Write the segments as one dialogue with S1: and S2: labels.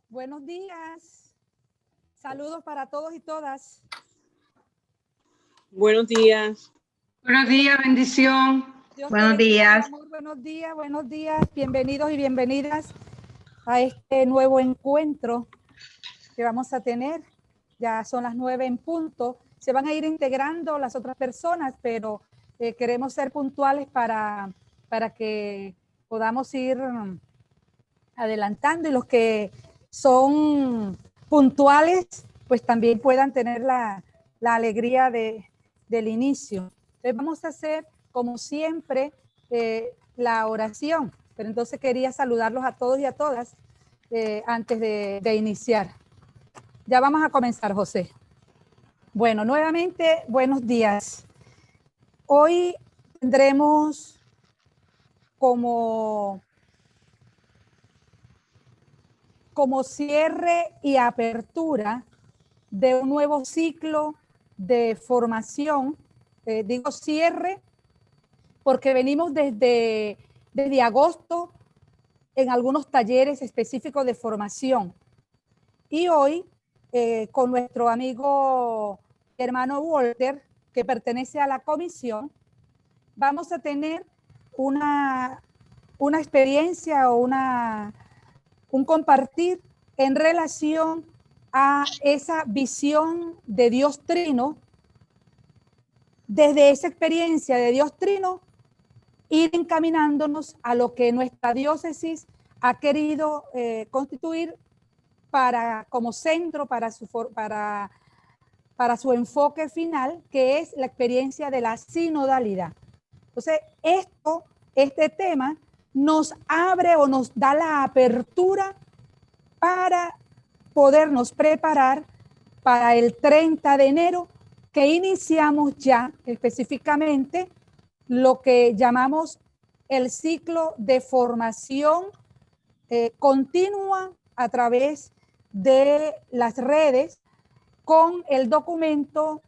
S1: Buenos días. Saludos para todos y todas.
S2: Buenos días.
S3: Buenos días, bendición.
S1: Dios
S3: Buenos
S1: te bendiga,
S3: días.
S1: mi amor. Buenos días. Bienvenidos y bienvenidas a este nuevo encuentro que vamos a tener. Ya son las 9 en punto. Se van a ir integrando las otras personas, pero queremos ser puntuales para que podamos ir adelantando y los que son puntuales, pues también puedan tener la alegría del inicio. Entonces vamos a hacer, como siempre, la oración, pero entonces quería saludarlos a todos y a todas antes de iniciar. Ya vamos a comenzar, José. Bueno, nuevamente, buenos días. Hoy tendremos como cierre y apertura de un nuevo ciclo de formación. Digo cierre porque venimos desde agosto en algunos talleres específicos de formación. Y hoy, con nuestro amigo hermano Walter, que pertenece a la comisión, vamos a tener una experiencia o un compartir en relación a esa visión de Dios Trino. Desde esa experiencia de Dios Trino, ir encaminándonos a lo que nuestra diócesis ha querido constituir como centro para su enfoque final, que es la experiencia de la sinodalidad. Entonces, este tema nos abre o nos da la apertura para podernos preparar para el 30 de enero, que iniciamos ya específicamente lo que llamamos el ciclo de formación continua a través de las redes con el documento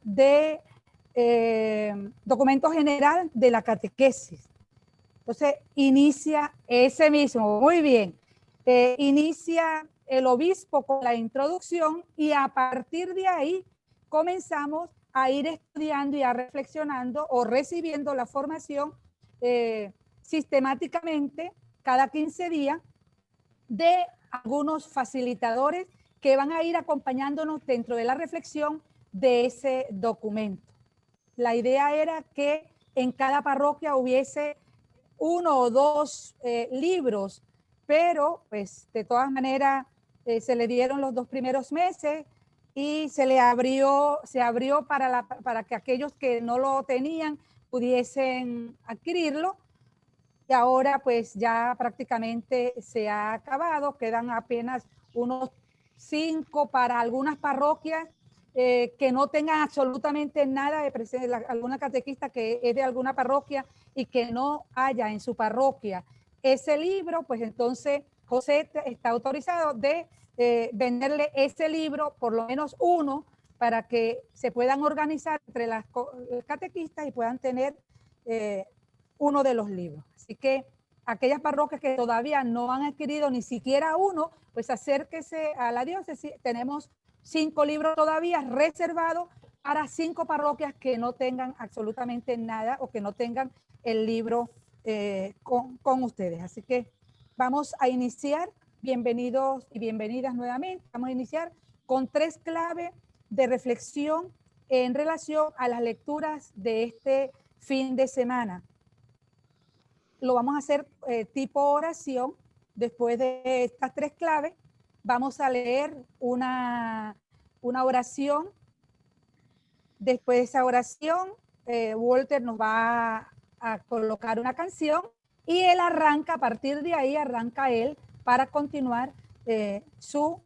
S1: documento general de la catequesis. Entonces, inicia ese mismo, muy bien, inicia el obispo con la introducción y a partir de ahí comenzamos a ir estudiando y a reflexionando o recibiendo la formación sistemáticamente cada 15 días de algunos facilitadores que van a ir acompañándonos dentro de la reflexión de ese documento. La idea era que en cada parroquia hubiese uno o dos libros, pero pues de todas maneras se le dieron los 2 primeros meses y se abrió para que aquellos que no lo tenían pudiesen adquirirlo. Y ahora pues ya prácticamente se ha acabado, quedan apenas unos 5 para algunas parroquias que no tengan absolutamente nada de presencia, alguna catequista que es de alguna parroquia y que no haya en su parroquia ese libro, pues entonces José está autorizado de venderle ese libro, por lo menos uno, para que se puedan organizar entre las catequistas y puedan tener uno de los libros. Así que aquellas parroquias que todavía no han adquirido ni siquiera uno, pues acérquese a la diócesis. Tenemos 5 libros todavía reservados para 5 parroquias que no tengan absolutamente nada o que no tengan el libro con ustedes. Así que vamos a iniciar. Bienvenidos y bienvenidas nuevamente. Vamos a iniciar con 3 claves de reflexión en relación a las lecturas de este fin de semana. Lo vamos a hacer tipo oración. Después de estas 3 claves, vamos a leer una oración. Después de esa oración, Walter nos va a colocar una canción y él arranca, a partir de ahí arranca él para continuar su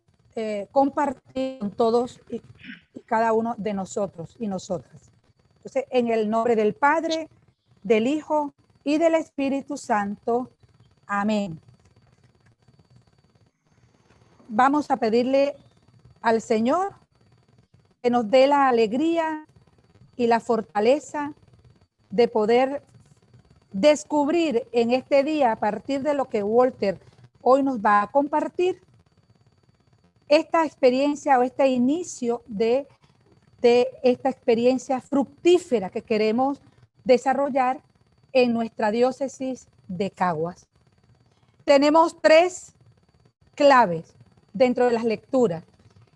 S1: compartir con todos y cada uno de nosotros y nosotras. Entonces, en el nombre del Padre, del Hijo y del Espíritu Santo. Amén. Vamos a pedirle al Señor que nos dé la alegría y la fortaleza de poder descubrir en este día, a partir de lo que Walter hoy nos va a compartir, esta experiencia o este inicio de esta experiencia fructífera que queremos desarrollar en nuestra diócesis de Caguas. Tenemos 3 claves dentro de las lecturas.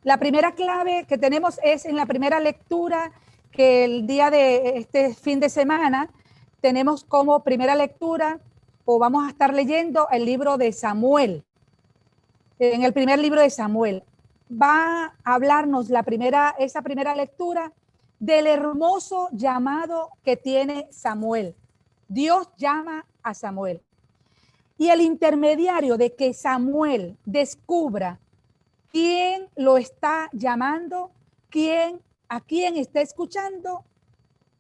S1: La primera clave que tenemos es en la primera lectura, que el día de este fin de semana tenemos como primera lectura, o vamos a estar leyendo el libro de Samuel. En el primer libro de Samuel va a hablarnos esa primera lectura del hermoso llamado que tiene Samuel. Dios llama a Samuel. Y el intermediario de que Samuel descubra quién lo está llamando, a quién está escuchando,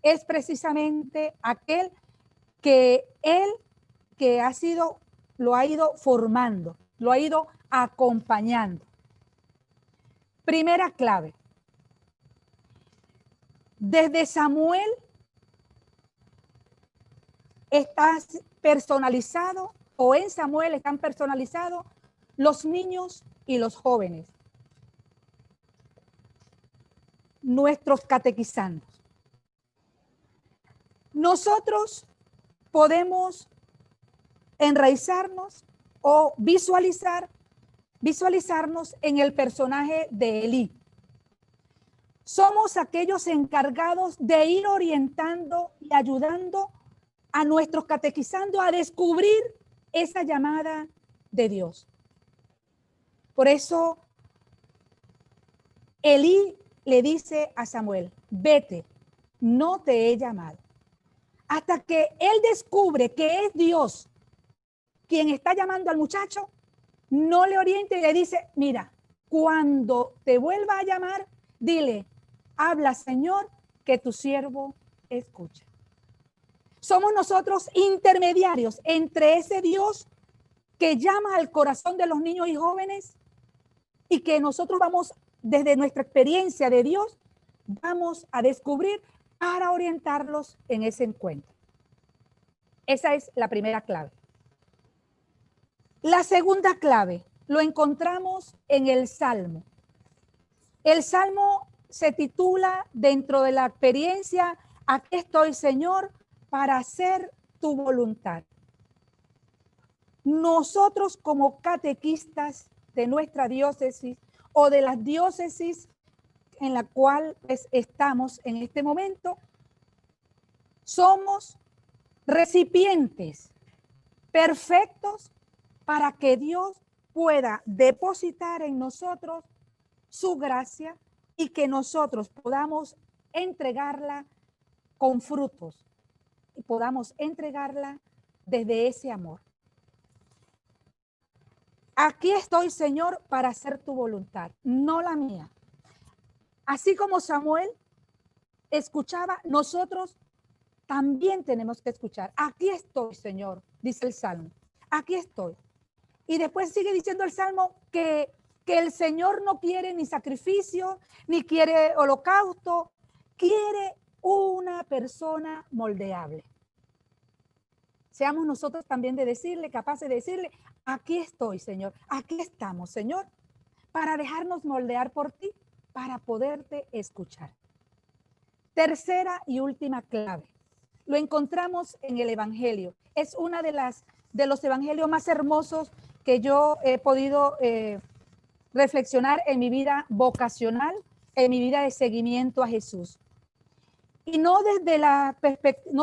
S1: es precisamente aquel que él que lo ha ido formando, lo ha ido acompañando. Primera clave. Desde Samuel está personalizado, o en Samuel están personalizados los niños y los jóvenes, nuestros catequizandos. Nosotros podemos enraizarnos o visualizarnos en el personaje de Elí. Somos aquellos encargados de ir orientando y ayudando a nuestros catequizandos a descubrir esa llamada de Dios. Por eso Elí le dice a Samuel: vete, no te he llamado. Hasta que él descubre que es Dios quien está llamando al muchacho, no le orienta y le dice: mira, cuando te vuelva a llamar, dile: habla, Señor, que tu siervo escucha. Somos nosotros intermediarios entre ese Dios que llama al corazón de los niños y jóvenes, y que nosotros vamos, desde nuestra experiencia de Dios, vamos a descubrir para orientarlos en ese encuentro. Esa es la primera clave. La segunda clave lo encontramos en el Salmo. El Salmo se titula, dentro de la experiencia: aquí estoy, Señor, para hacer tu voluntad. Nosotros, como catequistas de nuestra diócesis o de las diócesis en la cual estamos en este momento, somos recipientes perfectos para que Dios pueda depositar en nosotros su gracia y que nosotros podamos entregarla con frutos y podamos entregarla desde ese amor. Aquí estoy, Señor, para hacer tu voluntad, no la mía. Así como Samuel escuchaba, nosotros también tenemos que escuchar. Aquí estoy, Señor, dice el Salmo. Aquí estoy. Y después sigue diciendo el Salmo que el Señor no quiere ni sacrificio, ni quiere holocausto, quiere una persona moldeable. Seamos nosotros también capaces de decirle: aquí estoy, Señor, aquí estamos, Señor, para dejarnos moldear por ti, para poderte escuchar. Tercera y última clave. Lo encontramos en el Evangelio. Es una de los evangelios más hermosos que yo he podido reflexionar en mi vida vocacional, en mi vida de seguimiento a Jesús. Y no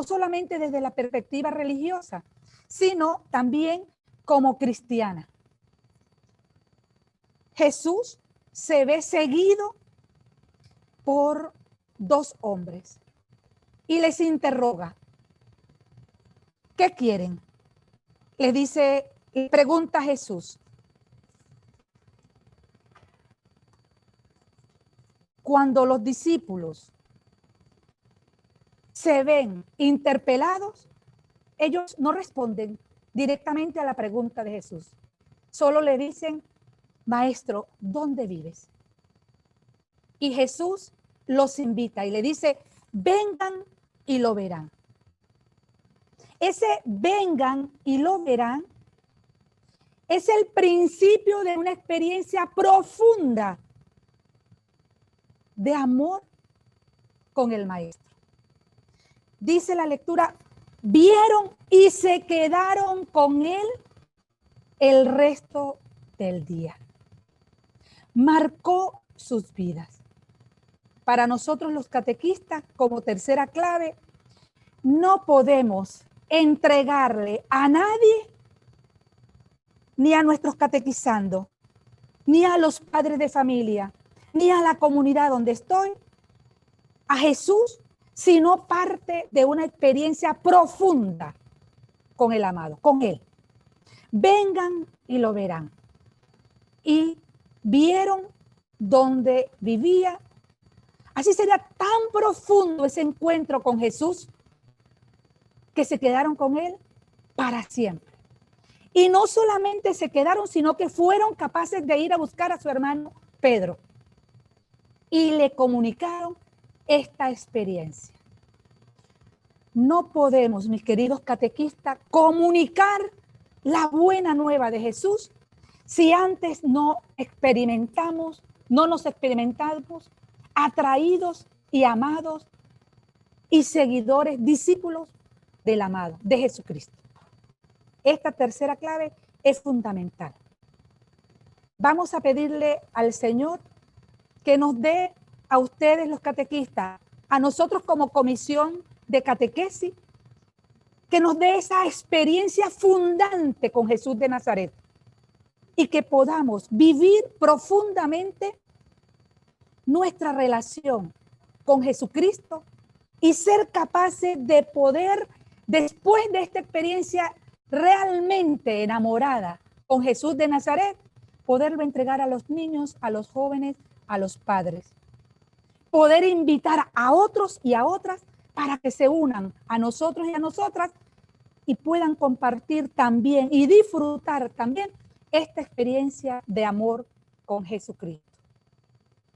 S1: solamente desde la perspectiva religiosa, sino también como cristiana. Jesús se ve seguido por 2 hombres y les interroga: ¿qué quieren? Le pregunta Jesús. Cuando los discípulos se ven interpelados, ellos no responden directamente a la pregunta de Jesús. Solo le dicen: Maestro, ¿dónde vives? Y Jesús los invita y le dice: vengan y lo verán. Ese vengan y lo verán Es el principio de una experiencia profunda de amor con el Maestro. Dice la lectura, vieron y se quedaron con él el resto del día. Marcó sus vidas. Para nosotros los catequistas, como tercera clave, no podemos entregarle a nadie, ni a nuestros catequizandos, ni a los padres de familia, ni a la comunidad donde estoy, a Jesús, sino parte de una experiencia profunda con el amado, con Él. Vengan y lo verán. Y vieron donde vivía. Así sería tan profundo ese encuentro con Jesús que se quedaron con Él para siempre. Y no solamente se quedaron, sino que fueron capaces de ir a buscar a su hermano Pedro y le comunicaron esta experiencia. No podemos, mis queridos catequistas, comunicar la buena nueva de Jesús si antes no nos experimentamos atraídos y amados y seguidores, discípulos del amado, de Jesucristo. Esta tercera clave es fundamental. Vamos a pedirle al Señor que nos dé a ustedes los catequistas, a nosotros como comisión de catequesis, que nos dé esa experiencia fundante con Jesús de Nazaret y que podamos vivir profundamente nuestra relación con Jesucristo y ser capaces de poder, después de esta experiencia realmente enamorada con Jesús de Nazaret, poderlo entregar a los niños, a los jóvenes, a los padres. Poder invitar a otros y a otras para que se unan a nosotros y a nosotras y puedan compartir también y disfrutar también esta experiencia de amor con Jesucristo.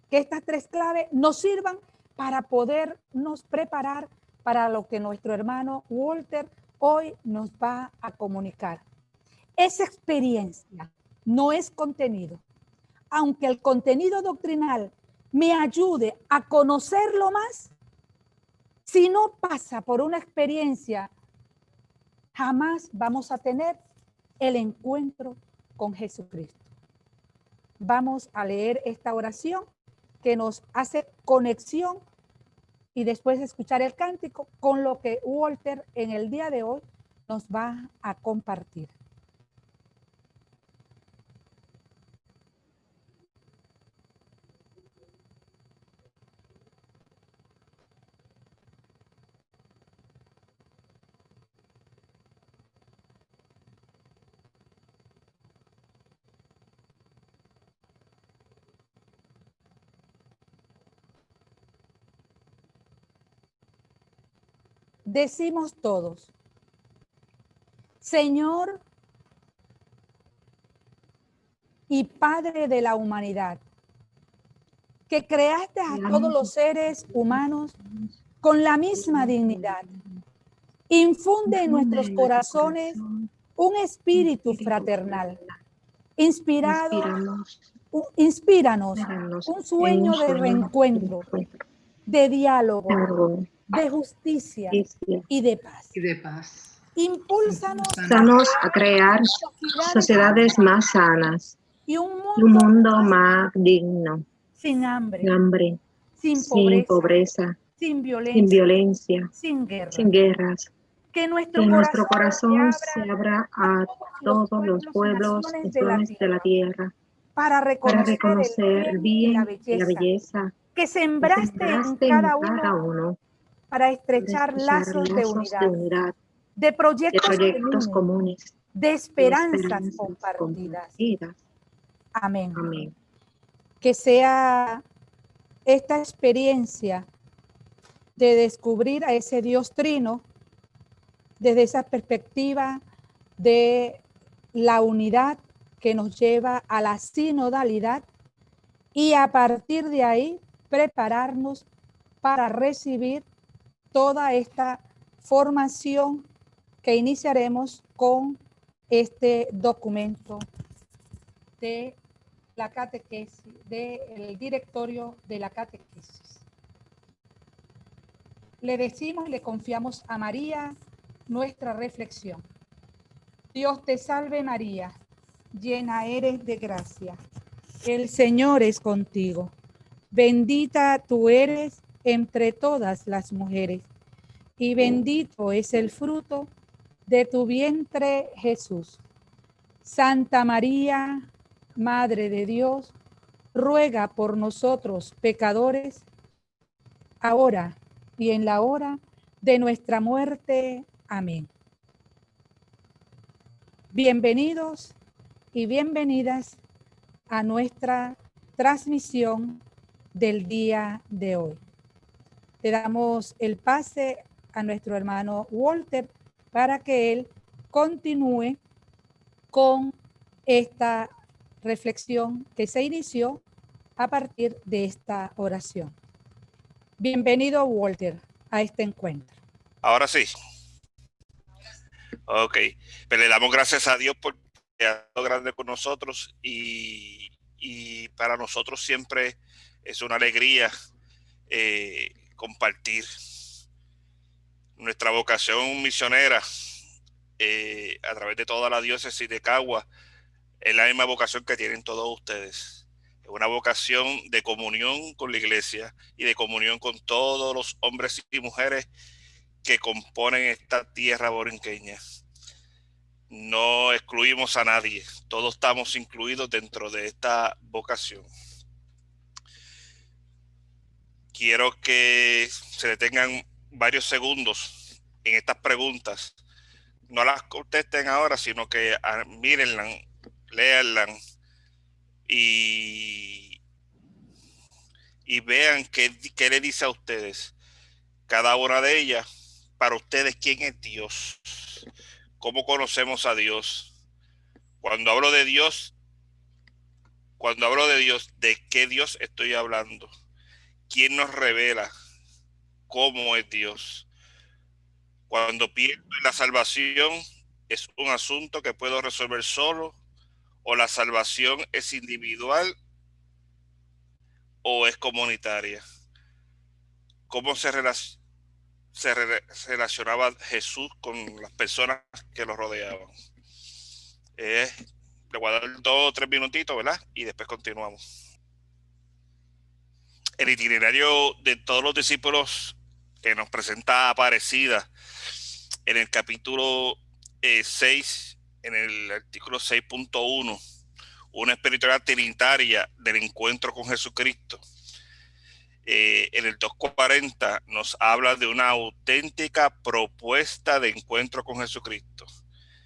S1: Que estas tres claves nos sirvan para podernos preparar para lo que nuestro hermano Walter hoy nos va a comunicar. Esa experiencia no es contenido. Aunque el contenido doctrinal me ayude a conocerlo más, si no pasa por una experiencia, jamás vamos a tener el encuentro con Jesucristo. Vamos a leer esta oración que nos hace conexión y después de escuchar el cántico con lo que Walter en el día de hoy nos va a compartir. Decimos todos, Señor y Padre de la humanidad, que creaste a todos los seres humanos con la misma dignidad, infunde en nuestros corazones un espíritu fraternal, inspíranos un sueño de reencuentro, de diálogo, de justicia y de paz. Impúlsanos
S2: a crear sociedades más sanas
S1: y un
S2: y un mundo más digno,
S1: sin hambre, sin
S2: sin pobreza,
S1: sin
S2: sin violencia,
S1: sin guerra.
S2: sin guerras.
S1: Que
S2: Que nuestro corazón se abra a todos los pueblos y naciones de la tierra
S1: para
S2: reconocer el bien y la belleza
S1: que
S2: que
S1: sembraste en cada uno para estrechar lazos de unidad, de proyectos
S2: comunes,
S1: de esperanzas compartidas. Amén.
S2: Amén.
S1: Que sea esta experiencia de descubrir a ese Dios trino desde esa perspectiva de la unidad que nos lleva a la sinodalidad y a partir de ahí prepararnos para recibir toda esta formación que iniciaremos con este documento de la catequesis, del directorio de la catequesis. Le decimos, le confiamos a María nuestra reflexión. Dios te salve María, llena eres de gracia. El Señor es contigo. Bendita tú eres entre todas las mujeres, y bendito es el fruto de tu vientre, Jesús. Santa María, Madre de Dios, ruega por nosotros pecadores, ahora y en la hora de nuestra muerte. Amén. Bienvenidos y bienvenidas a nuestra transmisión del día de hoy. Le damos el pase a nuestro hermano Walter para que él continúe con esta reflexión que se inició a partir de esta oración. Bienvenido, Walter, a este encuentro.
S4: Ahora sí. Ok. Pero le damos gracias a Dios por que ha sido grande con nosotros y para nosotros siempre es una alegría compartir nuestra vocación misionera a través de toda la diócesis de Cagua. Es la misma vocación que tienen todos ustedes. Es una vocación de comunión con la iglesia y de comunión con todos los hombres y mujeres que componen esta tierra borinqueña. No excluimos a nadie, todos estamos incluidos dentro de esta vocación. Quiero que se detengan varios segundos en estas preguntas. No las contesten ahora, sino que mírenlas, léanlas y vean qué le dice a ustedes. Cada una de ellas, para ustedes, ¿quién es Dios? ¿Cómo conocemos a Dios? Cuando hablo de Dios, ¿de qué Dios estoy hablando? ¿Quién nos revela cómo es Dios? Cuando pienso en la salvación, ¿es un asunto que puedo resolver solo? ¿O la salvación es individual o es comunitaria? ¿Cómo se relacionaba Jesús con las personas que lo rodeaban? Le voy a dar 2 o 3 minutitos, ¿verdad? Y después continuamos. El itinerario de todos los discípulos que nos presenta Aparecida en el capítulo 6, en el artículo 6.1, una espiritualidad trinitaria del encuentro con Jesucristo. En el 2.40 nos habla de una auténtica propuesta de encuentro con Jesucristo.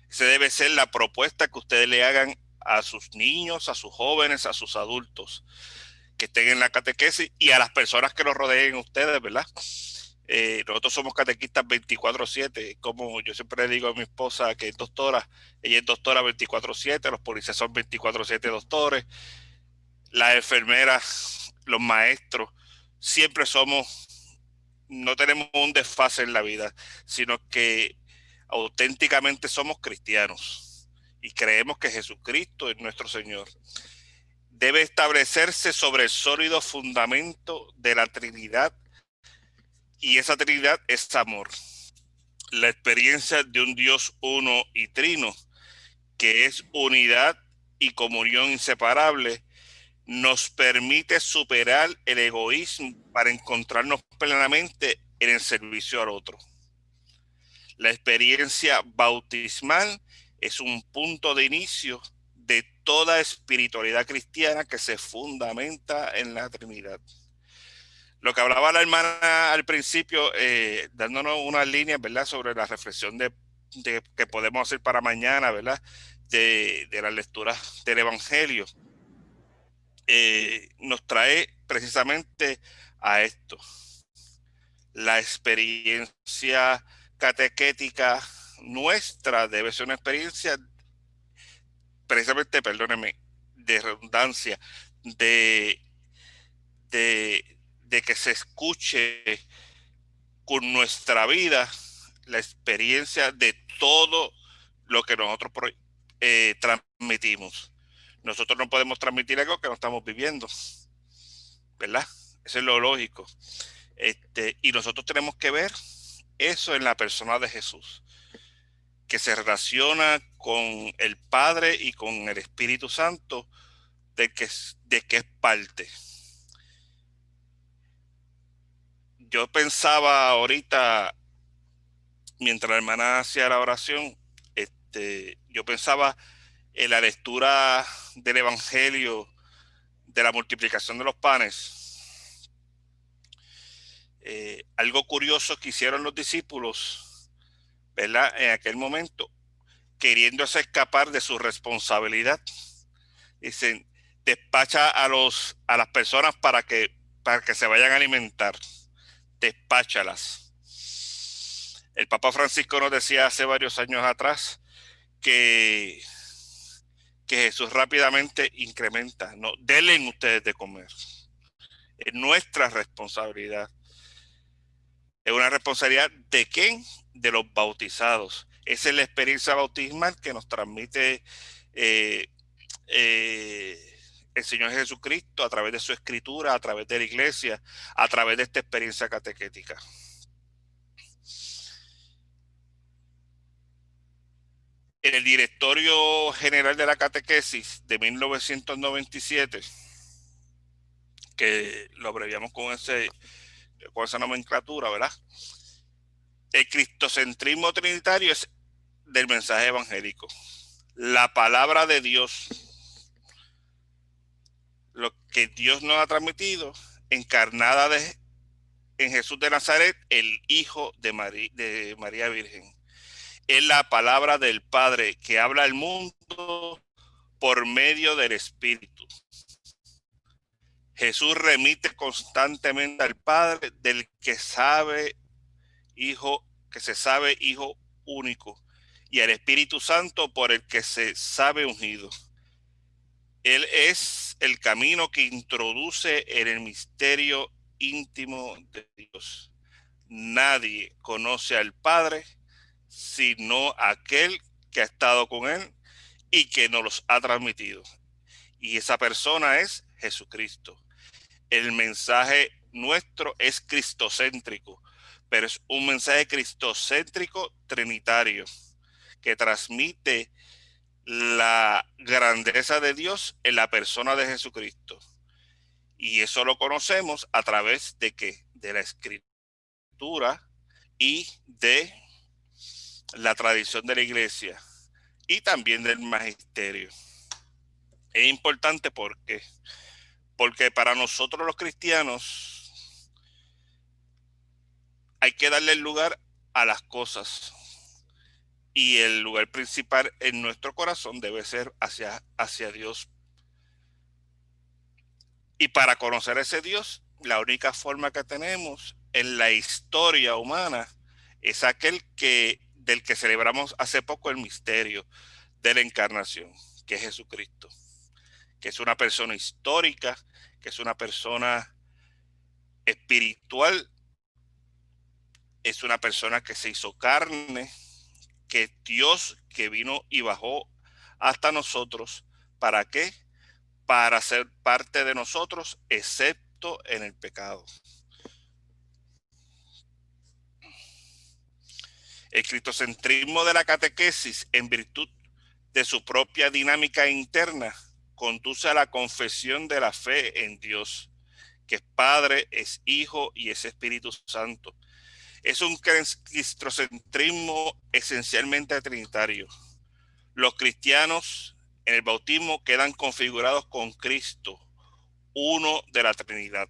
S4: Esa debe ser la propuesta que ustedes le hagan a sus niños, a sus jóvenes, a sus adultos que estén en la catequesis y a las personas que los rodeen ustedes, ¿verdad? Nosotros somos catequistas 24/7, como yo siempre le digo a mi esposa que es doctora, ella es doctora 24/7, los policías son 24/7 doctores, las enfermeras, los maestros, siempre no tenemos un desfase en la vida, sino que auténticamente somos cristianos y creemos que Jesucristo es nuestro Señor. Debe establecerse sobre el sólido fundamento de la Trinidad, y esa Trinidad es amor. La experiencia de un Dios uno y trino, que es unidad y comunión inseparable, nos permite superar el egoísmo para encontrarnos plenamente en el servicio al otro. La experiencia bautismal es un punto de inicio de toda espiritualidad cristiana que se fundamenta en la Trinidad. Lo que hablaba la hermana al principio, dándonos unas líneas, ¿verdad?, sobre la reflexión de que podemos hacer para mañana, ¿verdad?, de las lecturas del Evangelio, nos trae precisamente a esto. La experiencia catequética nuestra debe ser una experiencia precisamente, perdónenme, de redundancia, de que se escuche con nuestra vida la experiencia de todo lo que nosotros transmitimos. Nosotros no podemos transmitir algo que no estamos viviendo, ¿verdad? Eso es lo lógico. Y nosotros tenemos que ver eso en la persona de Jesús, que se relaciona con el Padre y con el Espíritu Santo, de que es parte. Yo pensaba ahorita, mientras la hermana hacía la oración, yo pensaba en la lectura del Evangelio de la multiplicación de los panes. Algo curioso que hicieron los discípulos, ¿verdad? En aquel momento, queriéndose escapar de su responsabilidad, dicen, despacha a las personas para que se vayan a alimentar, despáchalas. El Papa Francisco nos decía hace varios años atrás que Jesús rápidamente incrementa, no, denle ustedes de comer. Es nuestra responsabilidad. Es una responsabilidad de ¿quién? De los bautizados. Esa es la experiencia bautismal que nos transmite el Señor Jesucristo a través de su escritura, a través de la iglesia, a través de esta experiencia catequética. En el Directorio General de la Catequesis de 1997, que lo abreviamos con esa nomenclatura, ¿verdad? El cristocentrismo trinitario es del mensaje evangélico. La palabra de Dios, lo que Dios nos ha transmitido, encarnada en Jesús de Nazaret, el Hijo de María Virgen. Es la palabra del Padre que habla al mundo por medio del Espíritu. Jesús remite constantemente al Padre, del que sabe Hijo, que se sabe Hijo único, y al Espíritu Santo por el que se sabe ungido. Él es el camino que introduce en el misterio íntimo de Dios. Nadie conoce al Padre sino aquel que ha estado con él y que nos los ha transmitido. Y esa persona es Jesucristo. El mensaje nuestro es cristocéntrico, pero es un mensaje cristocéntrico trinitario que transmite la grandeza de Dios en la persona de Jesucristo. Y eso lo conocemos a través de ¿qué? De la escritura y de la tradición de la iglesia y también del magisterio. Es importante porque para nosotros los cristianos hay que darle el lugar a las cosas, y el lugar principal en nuestro corazón debe ser hacia Dios. Y para conocer a ese Dios, la única forma que tenemos en la historia humana es aquel del que celebramos hace poco el misterio de la encarnación, que es Jesucristo, que es una persona histórica, que es una persona espiritual, es una persona que se hizo carne, que Dios que vino y bajó hasta nosotros. ¿Para qué? Para ser parte de nosotros, excepto en el pecado. El cristocentrismo de la catequesis, en virtud de su propia dinámica interna, conduce a la confesión de la fe en Dios, que es Padre, es Hijo y es Espíritu Santo. Es un cristocentrismo esencialmente trinitario. Los cristianos en el bautismo quedan configurados con Cristo, uno de la Trinidad.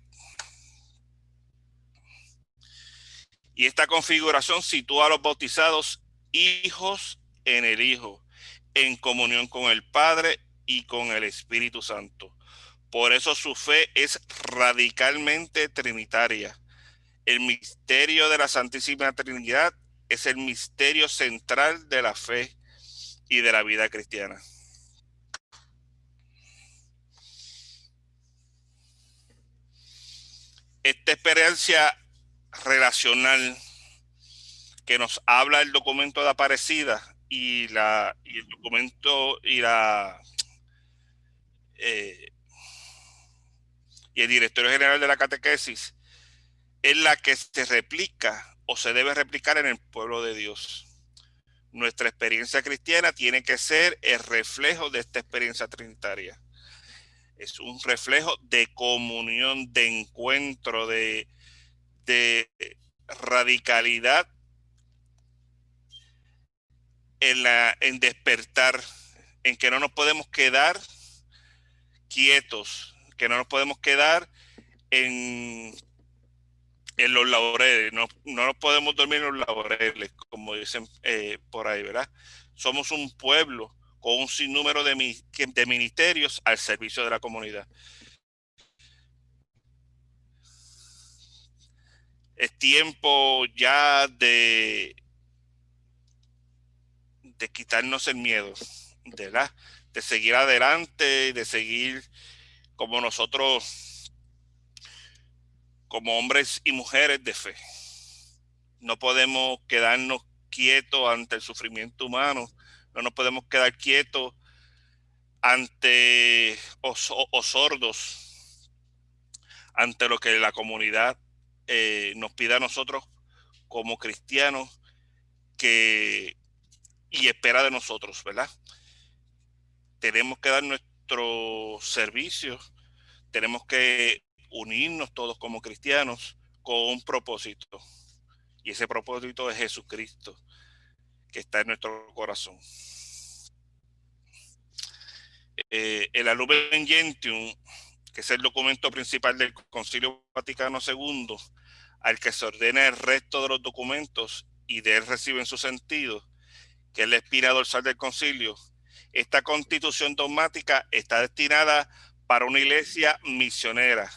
S4: Y esta configuración sitúa a los bautizados hijos en el Hijo, en comunión con el Padre y con el Espíritu Santo. Por eso su fe es radicalmente trinitaria. El misterio de la Santísima Trinidad es el misterio central de la fe y de la vida cristiana. Esta experiencia relacional que nos habla el documento de Aparecida y el documento y el directorio general de la catequesis es la que se replica o se debe replicar en el pueblo de Dios. Nuestra experiencia cristiana tiene que ser el reflejo de esta experiencia trinitaria. Es un reflejo de comunión, de encuentro, de radicalidad en despertar, en que no nos podemos quedar quietos, que no nos podemos quedar en los laureles, no nos podemos dormir en los laureles, como dicen por ahí, ¿verdad? Somos un pueblo con un sinnúmero de ministerios al servicio de la comunidad. Es tiempo ya de quitarnos el miedo, ¿verdad? De seguir adelante, de seguir como nosotros, como hombres y mujeres de fe. No podemos quedarnos quietos ante el sufrimiento humano, no nos podemos quedar quietos ante o sordos ante lo que la comunidad nos pide a nosotros como cristianos y espera de nosotros, ¿verdad? Tenemos que dar nuestro servicio, tenemos que unirnos todos como cristianos con un propósito, y ese propósito es Jesucristo, que está en nuestro corazón. El Lumen Gentium, que es el documento principal del Concilio Vaticano II, al que se ordena el resto de los documentos y de él reciben su sentido, que es la espina dorsal del concilio. Esta constitución dogmática está destinada para una iglesia misionera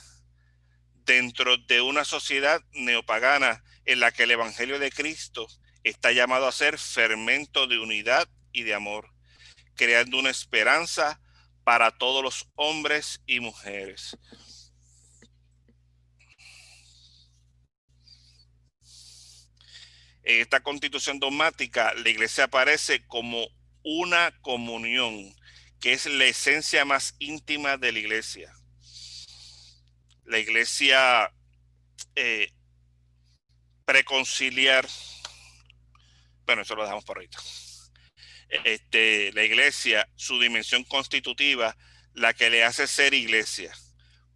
S4: dentro de una sociedad neopagana en la que el Evangelio de Cristo está llamado a ser fermento de unidad y de amor, creando una esperanza para todos los hombres y mujeres. En esta constitución dogmática, la iglesia aparece como una comunión, que es la esencia más íntima de la iglesia. La iglesia preconciliar, bueno, eso lo dejamos por ahorita. La iglesia, su dimensión constitutiva, la que le hace ser iglesia.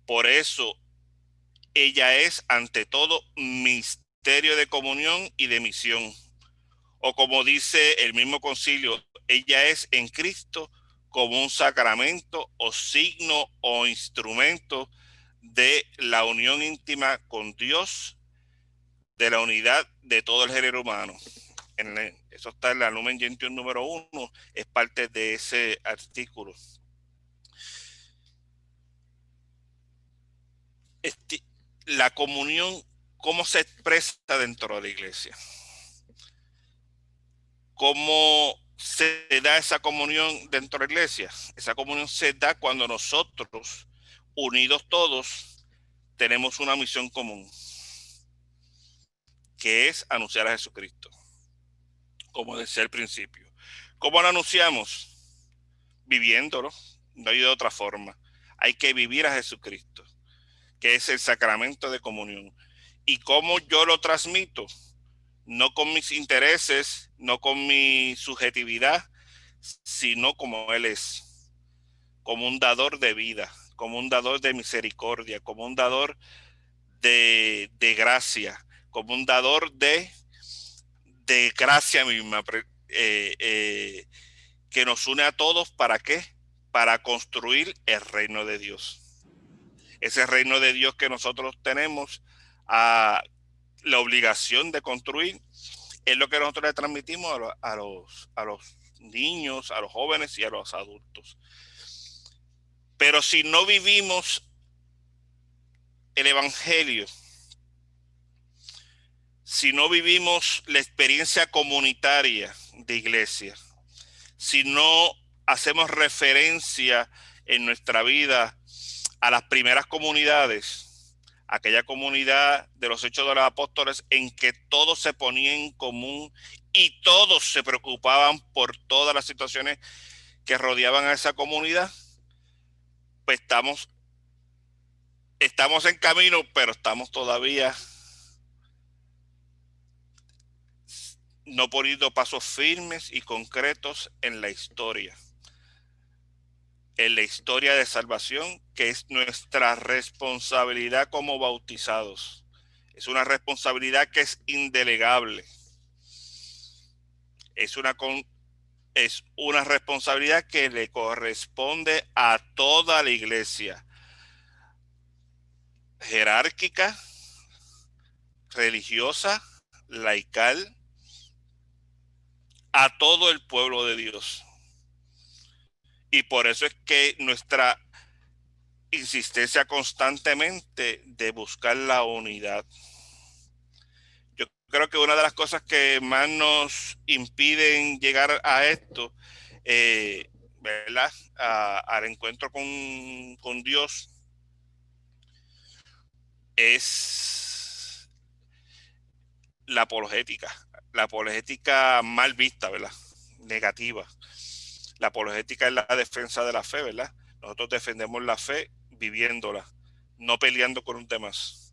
S4: Por eso, ella es ante todo misterio de comunión y de misión. O como dice el mismo concilio, ella es en Cristo como un sacramento o signo o instrumento de la unión íntima con Dios, de la unidad de todo el género humano. Eso está en la Lumen Gentium número 1, es parte de ese artículo. La comunión, ¿cómo se expresa dentro de la iglesia? ¿Cómo se da esa comunión dentro de la iglesia? Esa comunión se da cuando nosotros, unidos todos, tenemos una misión común, que es anunciar a Jesucristo, como decía al principio. ¿Cómo lo anunciamos? Viviéndolo, no hay de otra forma. Hay que vivir a Jesucristo, que es el sacramento de comunión. ¿Y cómo yo lo transmito? No con mis intereses, no con mi subjetividad, sino como Él es, como un dador de vida, como un dador de misericordia, como un dador de gracia, como un dador de gracia misma, que nos une a todos. ¿Para qué? Para construir el reino de Dios. Ese reino de Dios que nosotros tenemos la obligación de construir, es lo que nosotros le transmitimos a los niños, a los jóvenes y a los adultos. Pero si no vivimos el Evangelio, si no vivimos la experiencia comunitaria de iglesia, si no hacemos referencia en nuestra vida a las primeras comunidades, aquella comunidad de los Hechos de los Apóstoles en que todo se ponía en común y todos se preocupaban por todas las situaciones que rodeaban a esa comunidad, pues estamos en camino, pero estamos todavía no poniendo pasos firmes y concretos en la historia de salvación, que es nuestra responsabilidad como bautizados. Es una responsabilidad que es indelegable. Es una responsabilidad que le corresponde a toda la iglesia, jerárquica, religiosa, laical, a todo el pueblo de Dios. Y por eso es que nuestra insistencia constantemente de buscar la unidad. Yo creo que una de las cosas que más nos impiden llegar a esto, ¿verdad? Al encuentro con Dios, es la apologética mal vista, ¿verdad? Negativa. La apologética es la defensa de la fe, ¿verdad? Nosotros defendemos la fe viviéndola, no peleando con los demás.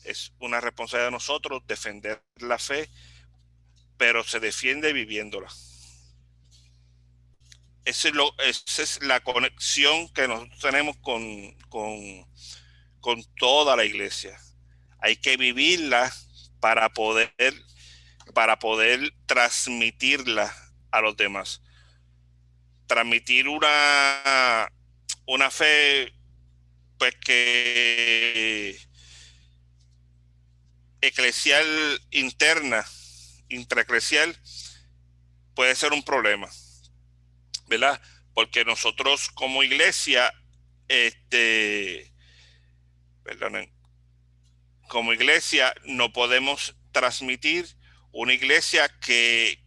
S4: Es una responsabilidad de nosotros defender la fe, pero se defiende viviéndola. Esa es la conexión que nosotros tenemos con toda la iglesia. Hay que vivirla para poder transmitirla a los demás. Transmitir una fe, pues, que eclesial interna, intraeclesial, puede ser un problema, ¿verdad? Porque nosotros como iglesia, perdonen, como iglesia no podemos transmitir una iglesia que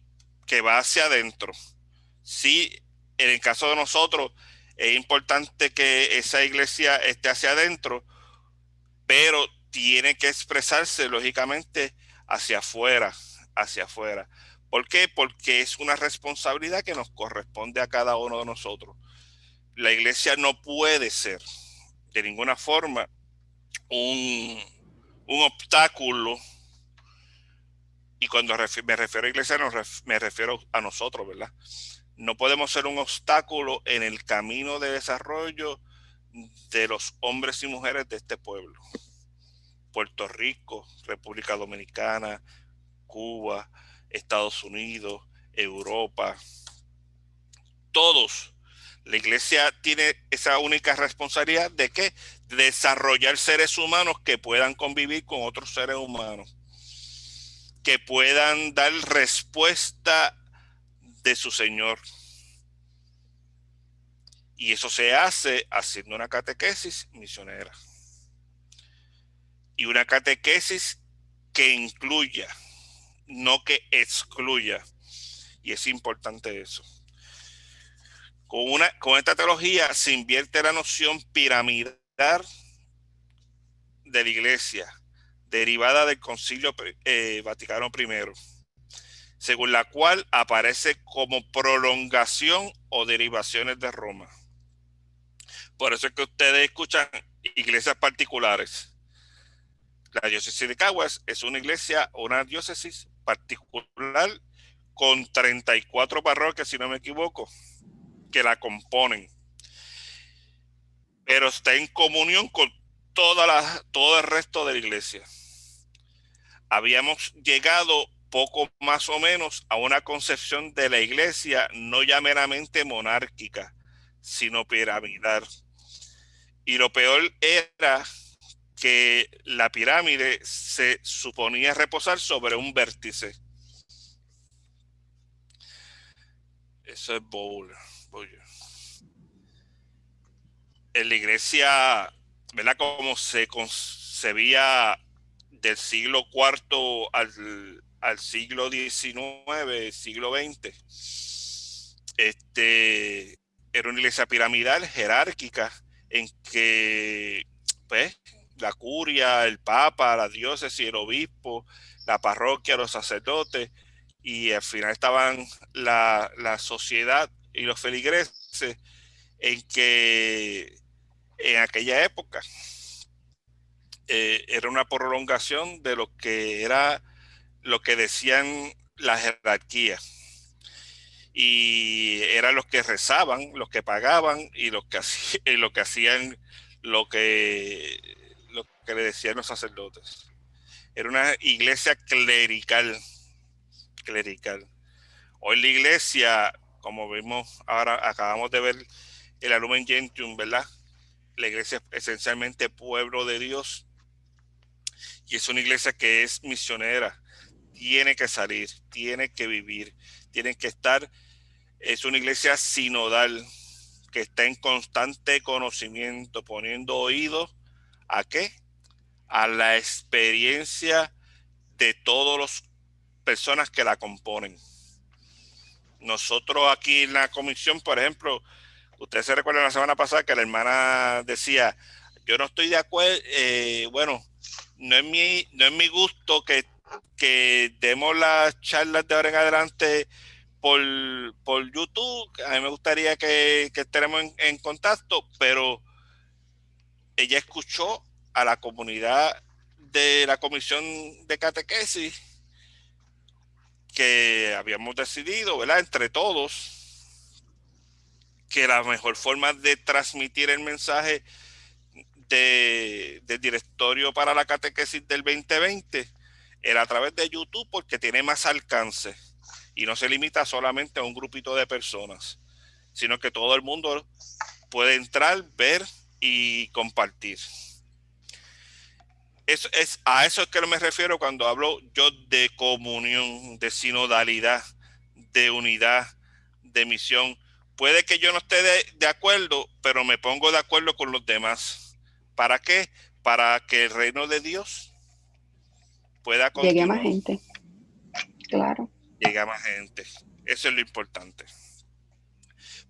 S4: va hacia adentro. Sí, en el caso de nosotros es importante que esa iglesia esté hacia adentro, pero tiene que expresarse lógicamente hacia afuera. ¿Por qué? Porque es una responsabilidad que nos corresponde a cada uno de nosotros. La iglesia no puede ser de ninguna forma un obstáculo, y cuando me refiero a iglesia me refiero a nosotros, ¿verdad? No podemos ser un obstáculo en el camino de desarrollo de los hombres y mujeres de este pueblo. Puerto Rico, República Dominicana, Cuba, Estados Unidos, Europa, todos. La iglesia tiene esa única responsabilidad de que desarrollar seres humanos que puedan convivir con otros seres humanos, que puedan dar respuesta de su Señor. Y eso se hace haciendo una catequesis misionera. Y una catequesis que incluya, no que excluya. Y es importante eso. Con esta teología se invierte la noción piramidal de la iglesia, derivada del Concilio Vaticano I, según la cual aparece como prolongación o derivaciones de Roma. Por eso es que ustedes escuchan iglesias particulares. La diócesis de Caguas es una diócesis particular con 34 parroquias, si no me equivoco, que la componen, pero está en comunión con todo el resto de la iglesia. Habíamos llegado poco más o menos a una concepción de la iglesia no ya meramente monárquica, sino piramidal. Y lo peor era que la pirámide se suponía reposar sobre un vértice. Eso es Bowler. En la iglesia, ¿verdad? Como se concebía del siglo IV al siglo XIX, siglo XX, era una iglesia piramidal, jerárquica, en que, pues, la curia, el papa, la diócesis, el obispo, la parroquia, los sacerdotes y al final estaban la sociedad y los feligreses en que en aquella época era una prolongación de lo que era lo que decían las jerarquías, y eran los que rezaban, los que pagaban y los que hacían lo que le decían los sacerdotes. Era una iglesia clerical. Hoy la iglesia, como vimos ahora, acabamos de ver el Lumen Gentium, ¿verdad? La iglesia es esencialmente pueblo de Dios, y es una iglesia que es misionera. Tiene que salir, tiene que vivir, tiene que estar. Es una iglesia sinodal que está en constante conocimiento, poniendo oído ¿a qué? A la experiencia de todas las personas que la componen. Nosotros aquí en la comisión, por ejemplo, ustedes se recuerdan la semana pasada que la hermana decía, yo no estoy de acuerdo, bueno, no es mi gusto que demos las charlas de ahora en adelante por YouTube. A mí me gustaría que estemos en contacto, pero ella escuchó a la comunidad de la comisión de catequesis que habíamos decidido, ¿verdad?, entre todos, que la mejor forma de transmitir el mensaje del directorio para la catequesis del 2020 era a través de YouTube, porque tiene más alcance y no se limita solamente a un grupito de personas, sino que todo el mundo puede entrar, ver y compartir. A eso es que me refiero cuando hablo yo de comunión, de sinodalidad, de unidad, de misión. Puede que yo no esté de acuerdo, pero me pongo de acuerdo con los demás. ¿Para qué? Para que el reino de Dios pueda continuar.
S5: Llegue a más gente. Claro.
S4: Llegue a más gente. Eso es lo importante.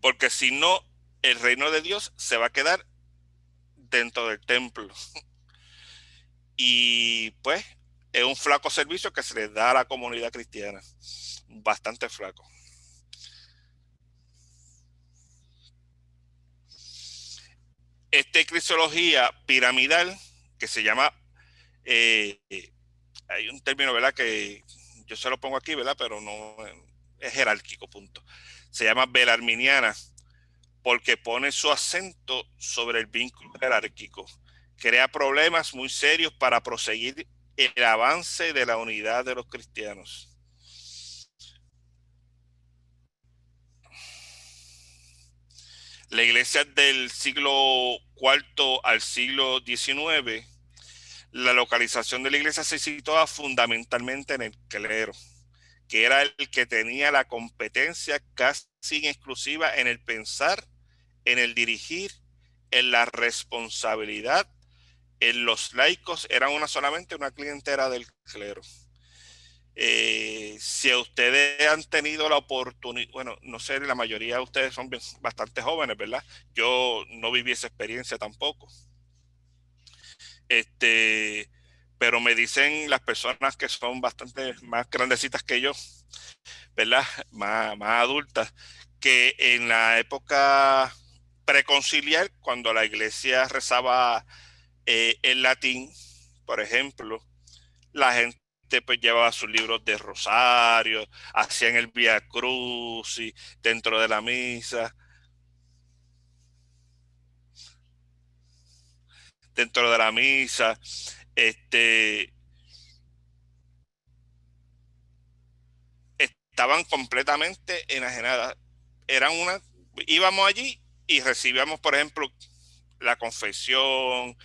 S4: Porque si no, el reino de Dios se va a quedar dentro del templo. Y pues es un flaco servicio que se le da a la comunidad cristiana. Bastante flaco. Esta cristología piramidal que se llama, hay un término, ¿verdad?, que yo se lo pongo aquí, ¿verdad?, pero no es jerárquico, punto. Se llama belarminiana porque pone su acento sobre el vínculo jerárquico. Crea problemas muy serios para proseguir el avance de la unidad de los cristianos. La iglesia del siglo IV al siglo XIX, la localización de la iglesia se situaba fundamentalmente en el clero, que era el que tenía la competencia casi exclusiva en el pensar, en el dirigir, en la responsabilidad. En los laicos eran solamente una clientela del clero. Si ustedes han tenido la oportunidad, bueno, no sé, la mayoría de ustedes son bastante jóvenes, ¿verdad? Yo no viví esa experiencia tampoco. Pero me dicen las personas que son bastante más grandecitas que yo, ¿verdad?, más adultas, que en la época preconciliar, cuando la iglesia rezaba en latín, por ejemplo, la gente pues llevaba sus libros de rosario, hacían el Vía Crucis dentro de la misa. Dentro de la misa, estaban completamente enajenadas. Íbamos allí y recibíamos, por ejemplo, la confesión,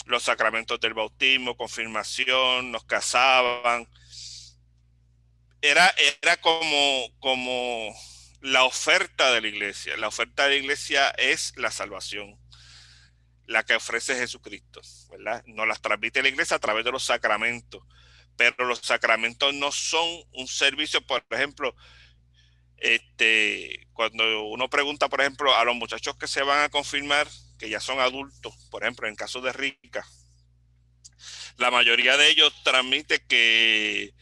S4: los sacramentos del bautismo, confirmación, nos casaban. Era como la oferta de la iglesia. La oferta de la iglesia es la salvación, la que ofrece Jesucristo, ¿verdad? Nos las transmite la iglesia a través de los sacramentos, pero los sacramentos no son un servicio. Por ejemplo, cuando uno pregunta, por ejemplo, a los muchachos que se van a confirmar, que ya son adultos, por ejemplo, en caso de Rica, la mayoría de ellos transmite que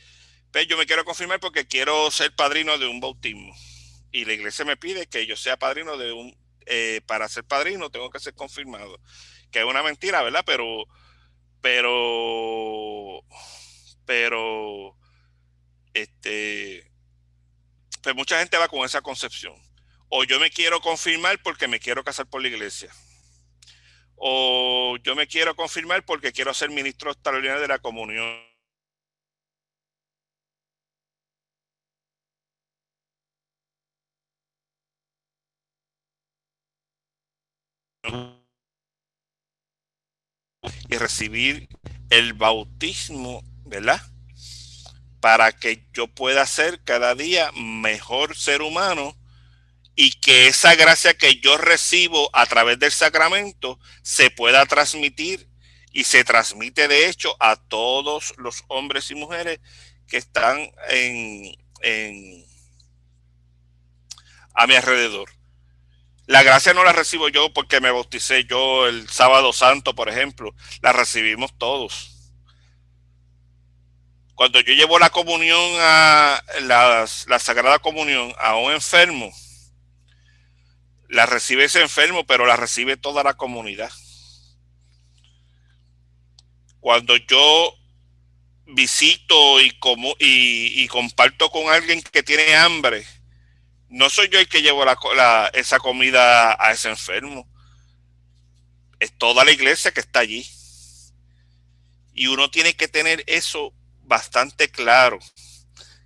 S4: Pues yo me quiero confirmar porque quiero ser padrino de un bautismo. Y la iglesia me pide que yo sea padrino de un... para ser padrino tengo que ser confirmado. Que es una mentira, ¿verdad? Pero, pues mucha gente va con esa concepción. O yo me quiero confirmar porque me quiero casar por la iglesia. O yo me quiero confirmar porque quiero ser ministro extraordinario de la comunión. Y recibir el bautismo, ¿verdad? Para que yo pueda ser cada día mejor ser humano y que esa gracia que yo recibo a través del sacramento se pueda transmitir y se transmite de hecho a todos los hombres y mujeres que están a mi alrededor. La gracia no la recibo yo porque me bauticé yo el sábado santo, por ejemplo. La recibimos todos. Cuando yo llevo la comunión la Sagrada Comunión a un enfermo, la recibe ese enfermo, pero la recibe toda la comunidad. Cuando yo visito y comparto con alguien que tiene hambre, no soy yo el que llevo esa comida a ese enfermo. Es toda la iglesia que está allí. Y uno tiene que tener eso bastante claro,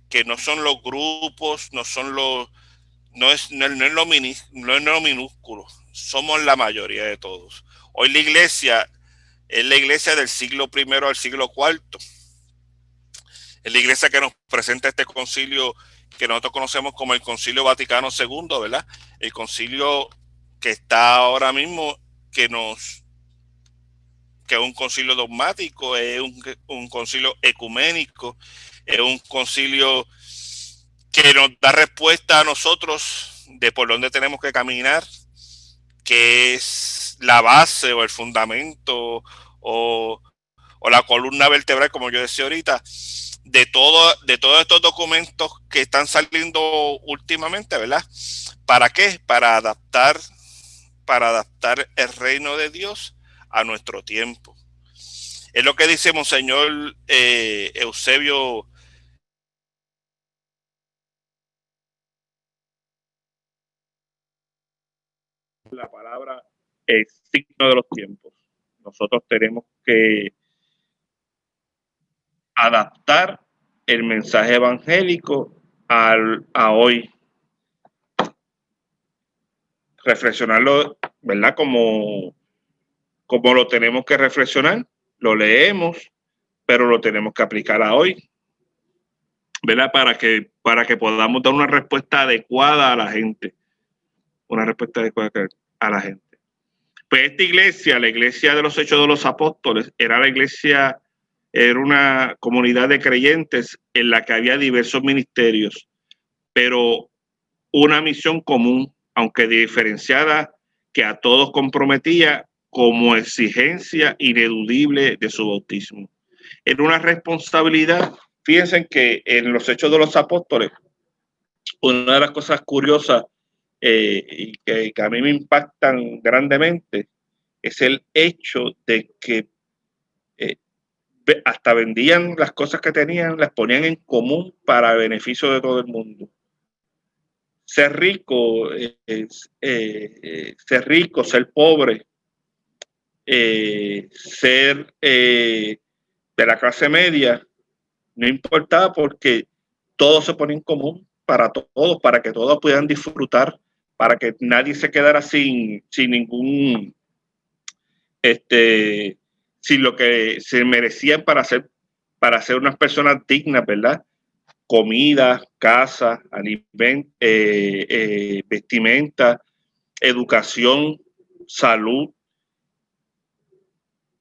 S4: que no son los grupos, no es lo minúsculo, somos la mayoría de todos. Hoy la iglesia es la iglesia del siglo I al siglo IV. Es la iglesia que nos presenta este concilio que nosotros conocemos como el Concilio Vaticano II, ¿verdad? El concilio que está ahora mismo, que es un concilio dogmático, es un concilio ecuménico, es un concilio que nos da respuesta a nosotros de por dónde tenemos que caminar, que es la base o el fundamento o la columna vertebral, como yo decía ahorita, de todos estos documentos que están saliendo últimamente, ¿verdad? ¿Para qué? Para adaptar el reino de Dios a nuestro tiempo. Es lo que dice Monseñor Eusebio. La palabra es signo de los tiempos. Nosotros tenemos que adaptar el mensaje evangélico a hoy. Reflexionarlo, ¿verdad? Como lo tenemos que reflexionar, lo leemos, pero lo tenemos que aplicar a hoy, ¿verdad? Para que podamos dar una respuesta adecuada a la gente. Una respuesta adecuada a la gente. Pues esta iglesia, la iglesia de los Hechos de los Apóstoles, era una comunidad de creyentes en la que había diversos ministerios, pero una misión común, aunque diferenciada, que a todos comprometía como exigencia ineludible de su bautismo. Era una responsabilidad. Fíjense que en los Hechos de los Apóstoles, una de las cosas curiosas y que a mí me impactan grandemente es el hecho de que hasta vendían las cosas que tenían, las ponían en común para beneficio de todo el mundo. Ser rico, ser pobre, ser de la clase media, no importaba porque todo se ponía en común para todos, para que todos pudieran disfrutar, para que nadie se quedara sin ningún, sin lo que se merecían para ser unas personas dignas, ¿verdad? Comida, casa, vestimenta, educación, salud.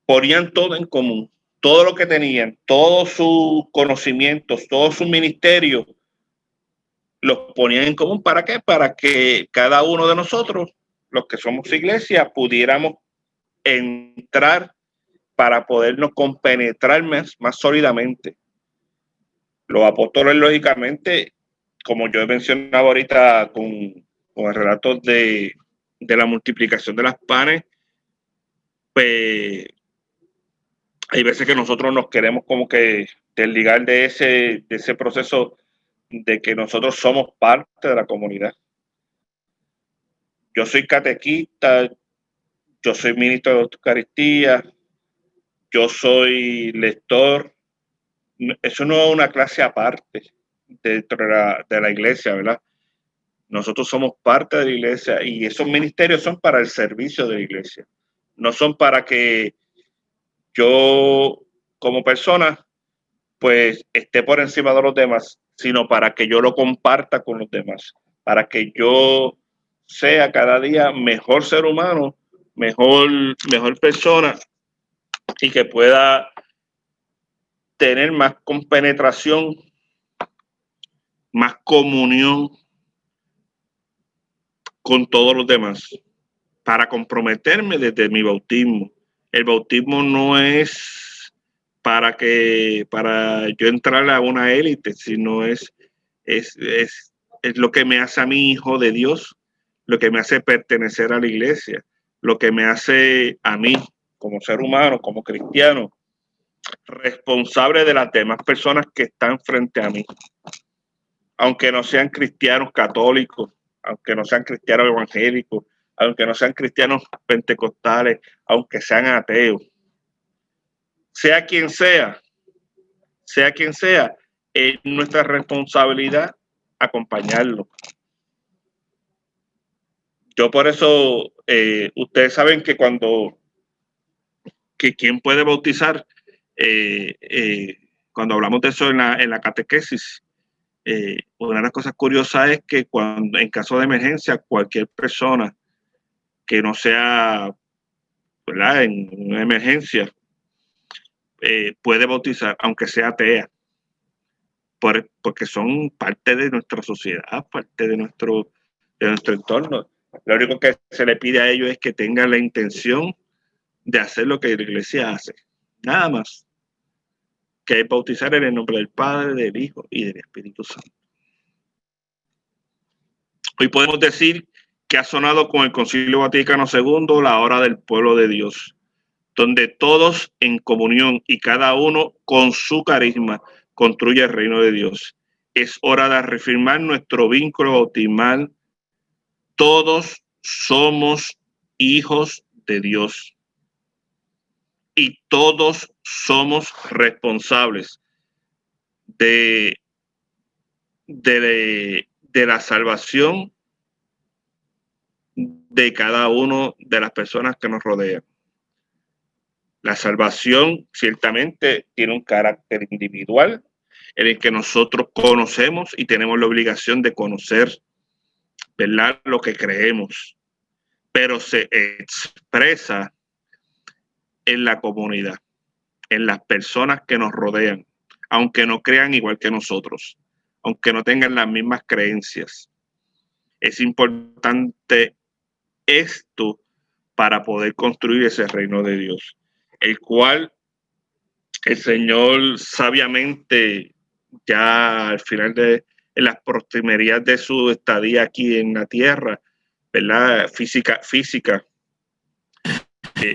S4: Ponían todo en común, todo lo que tenían, todos sus conocimientos, todos sus ministerios, los ponían en común. ¿Para qué? Para que cada uno de nosotros, los que somos iglesia, pudiéramos entrar para podernos compenetrar más sólidamente.
S6: Los apóstoles, lógicamente, como yo he mencionado ahorita con el relato de la multiplicación de las panes, pues hay veces que nosotros nos queremos como que desligar de ese proceso de que nosotros somos parte de la comunidad. Yo soy catequista, yo soy ministro de Eucaristía, yo soy lector. Eso no es una clase aparte dentro de la iglesia, ¿verdad? Nosotros somos parte de la iglesia y esos ministerios son para el servicio de la iglesia. No son para que yo, como persona, pues esté por encima de los demás, sino para que yo lo comparta con los demás, para que yo sea cada día mejor ser humano, mejor persona y que pueda tener más compenetración, más comunión con todos los demás, para comprometerme desde mi bautismo. El bautismo no es para yo entrar a una élite, sino es lo que me hace a mí hijo de Dios, lo que me hace pertenecer a la iglesia, lo que me hace a mí como ser humano, como cristiano, responsable de las demás personas que están frente a mí, aunque no sean cristianos católicos, aunque no sean cristianos evangélicos, aunque no sean cristianos pentecostales, aunque sean ateos. Sea quien sea, es nuestra responsabilidad acompañarlo. Yo por eso, ustedes saben que quién puede bautizar, cuando hablamos de eso en la catequesis, una de las cosas curiosas es que en caso de emergencia, cualquier persona que no sea, ¿verdad?, en una emergencia, puede bautizar, aunque sea atea, porque son parte de nuestra sociedad, parte de nuestro entorno. Lo único que se le pide a ellos es que tengan la intención de hacer lo que la iglesia hace, nada más, que es bautizar en el nombre del Padre, del Hijo y del Espíritu Santo. Hoy podemos decir que ha sonado con el Concilio Vaticano II la hora del pueblo de Dios, donde todos en comunión y cada uno con su carisma construye el reino de Dios. Es hora de reafirmar nuestro vínculo bautismal. Todos somos hijos de Dios y todos somos responsables de la salvación de cada uno de las personas que nos rodean. La salvación ciertamente tiene un carácter individual en el que nosotros conocemos y tenemos la obligación de conocer, ¿verdad?, lo que creemos, pero se expresa en la comunidad, en las personas que nos rodean, aunque no crean igual que nosotros, aunque no tengan las mismas creencias. Es importante esto para poder construir ese reino de Dios, el cual el Señor sabiamente, ya al final en las postrimerías de su estadía aquí en la tierra, ¿verdad?, física,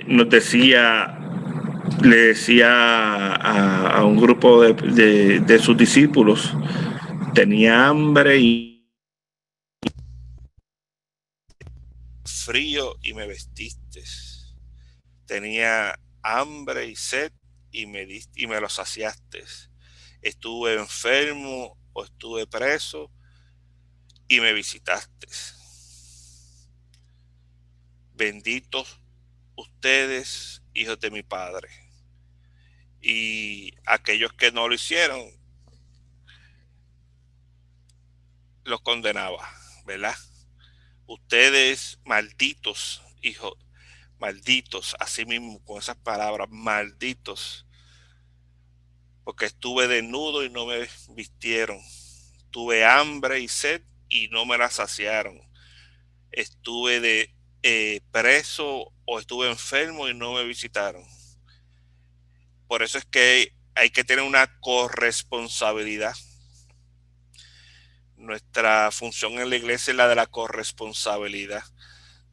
S6: nos decía, le decía a un grupo de sus discípulos, tenía hambre y
S4: frío y me vestiste. Tenía hambre y sed y me lo saciaste. Estuve enfermo o estuve preso y me visitaste. Benditos ustedes, hijos de mi Padre. Y aquellos que no lo hicieron, los condenaba, ¿verdad? Ustedes, malditos, hijos, malditos, así mismo, con esas palabras, malditos, porque estuve desnudo y no me vistieron, tuve hambre y sed y no me la saciaron, estuve preso o estuve enfermo y no me visitaron. Por eso es que hay que tener una corresponsabilidad. Nuestra función en la iglesia es la de la corresponsabilidad.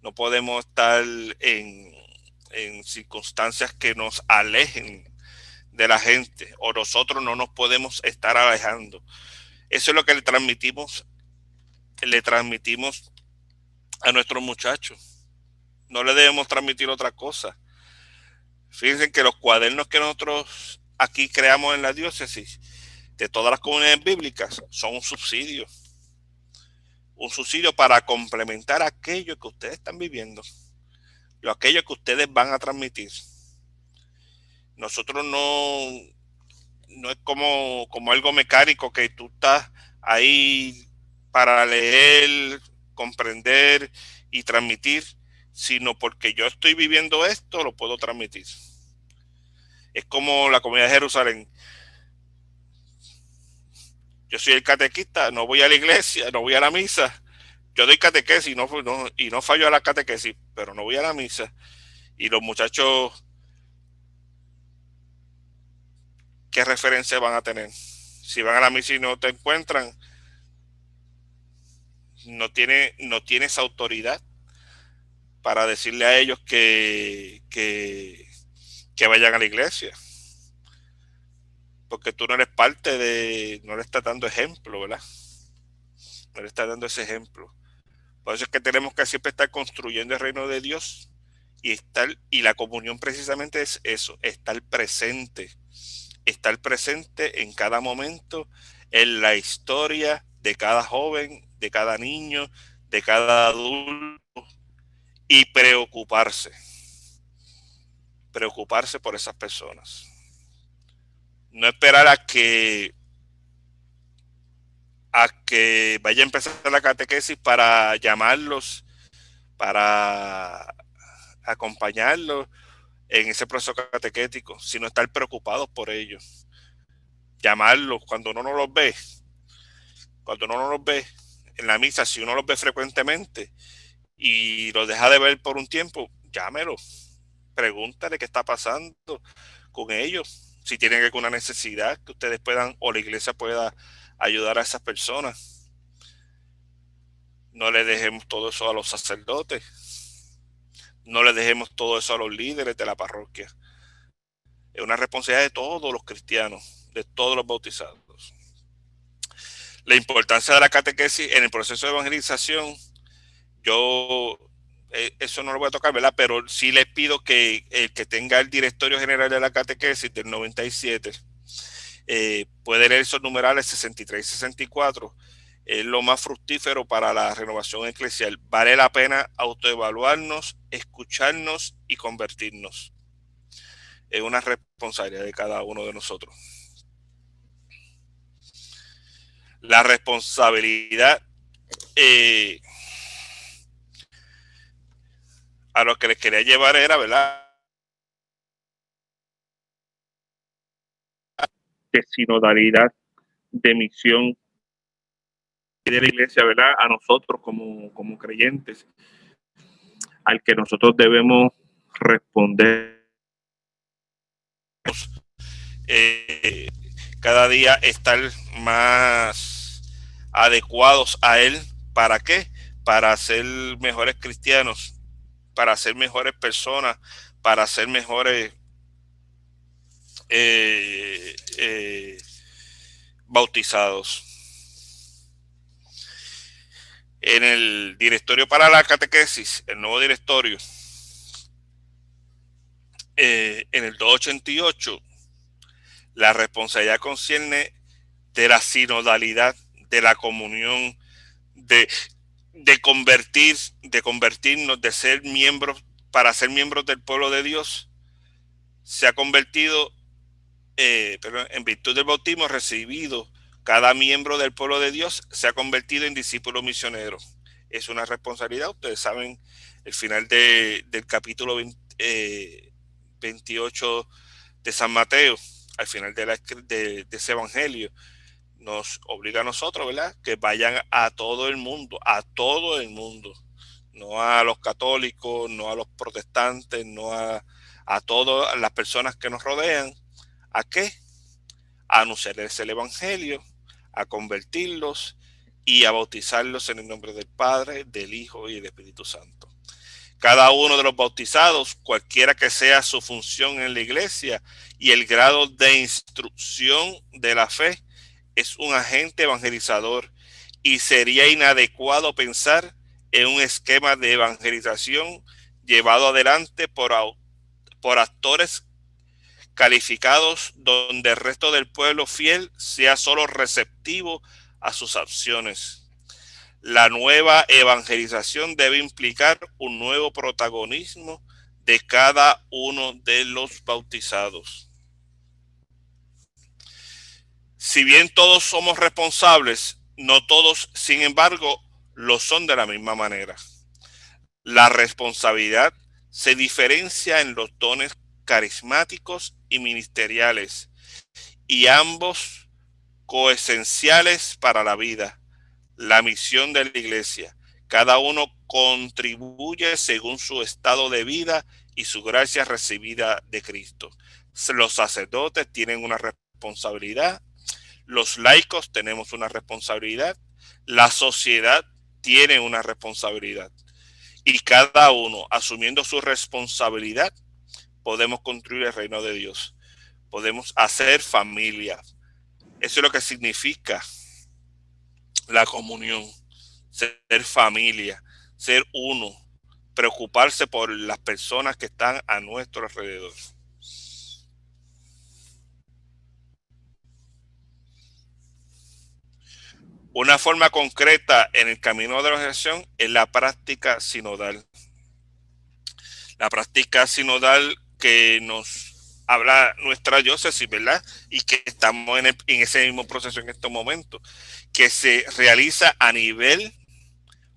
S4: No podemos estar en circunstancias que nos alejen de la gente, o nosotros no nos podemos estar alejando. Eso es lo que le transmitimos a nuestros muchachos. No le debemos transmitir otra cosa. Fíjense que los cuadernos que nosotros aquí creamos en la diócesis de todas las comunidades bíblicas son un subsidio para complementar aquello que ustedes están viviendo, aquello que ustedes van a transmitir. Nosotros no es como algo mecánico que tú estás ahí para leer, comprender y transmitir, sino porque yo estoy viviendo esto, lo puedo transmitir. Es como la comunidad de Jerusalén. Yo soy el catequista, no voy a la iglesia, no voy a la misa. Yo doy catequesis y no fallo a la catequesis, pero no voy a la misa. Y los muchachos, ¿qué referencia van a tener? Si van a la misa y no te encuentran, no tienes autoridad para decirle a ellos que vayan a la iglesia. Porque tú no eres no le estás dando ejemplo, ¿verdad? No le estás dando ese ejemplo. Por eso es que tenemos que siempre estar construyendo el reino de Dios y la comunión precisamente es eso, estar presente en cada momento, en la historia de cada joven, de cada niño, de cada adulto, y preocuparse por esas personas. No esperar a que vaya a empezar la catequesis para llamarlos, para acompañarlos en ese proceso catequético, sino estar preocupados por ellos. Llamarlos cuando uno no los ve en la misa, si uno los ve frecuentemente y los deja de ver por un tiempo, llámelo, pregúntale qué está pasando con ellos, si tienen alguna necesidad que ustedes puedan o la iglesia pueda ayudar a esas personas. No le dejemos todo eso a los sacerdotes, no le dejemos todo eso a los líderes de la parroquia. Es una responsabilidad de todos los cristianos, de todos los bautizados. La importancia de la catequesis en el proceso de evangelización, yo eso no lo voy a tocar, ¿verdad? Pero sí les pido que el que tenga el directorio general de la catequesis del 97 puede leer esos numerales 63 y 64. Es lo más fructífero para la renovación eclesial. Vale la pena autoevaluarnos, escucharnos y convertirnos. Es una responsabilidad de cada uno de nosotros. La responsabilidad a lo que les quería llevar era, ¿verdad?,
S6: de sinodalidad, de misión de la iglesia, ¿verdad? A nosotros como creyentes, al que nosotros debemos responder.
S4: Cada día estar más adecuados a Él. ¿Para qué? Para ser mejores cristianos, para ser mejores personas, para ser mejores bautizados. En el directorio para la catequesis, el nuevo directorio, en el 288, la responsabilidad concierne de la sinodalidad, de la comunión, de convertirnos, de ser miembros, para ser miembros del pueblo de Dios. Se ha convertido, en virtud del bautismo recibido, cada miembro del pueblo de Dios se ha convertido en discípulo misionero. Es una responsabilidad. Ustedes saben, el final del capítulo 28 de San Mateo, al final de ese evangelio, nos obliga a nosotros, ¿verdad?, que vayan a todo el mundo, no a los católicos, no a los protestantes, no a todas las personas que nos rodean. ¿A qué? a anunciarles el evangelio, a convertirlos y a bautizarlos en el nombre del Padre, del Hijo y del Espíritu Santo. Cada uno de los bautizados, cualquiera que sea su función en la iglesia y el grado de instrucción de la fe, es un agente evangelizador, y sería inadecuado pensar en un esquema de evangelización llevado adelante por actores calificados donde el resto del pueblo fiel sea solo receptivo a sus acciones. La nueva evangelización debe implicar un nuevo protagonismo de cada uno de los bautizados. Si bien todos somos responsables, no todos, sin embargo, lo son de la misma manera. La responsabilidad se diferencia en los dones carismáticos y ministeriales, y ambos coesenciales para la vida, la misión de la iglesia. Cada uno contribuye según su estado de vida y su gracia recibida de Cristo. Los sacerdotes tienen una responsabilidad, los laicos tenemos una responsabilidad, la sociedad tiene una responsabilidad, y cada uno, asumiendo su responsabilidad, podemos construir el reino de Dios, podemos hacer familia. Eso es lo que significa la comunión, ser familia, ser uno, preocuparse por las personas que están a nuestro alrededor. Una forma concreta en el camino de la evangelización es la práctica sinodal. La práctica sinodal que nos habla nuestra diócesis, ¿verdad? Y que estamos en ese mismo proceso en estos momentos, que se realiza a nivel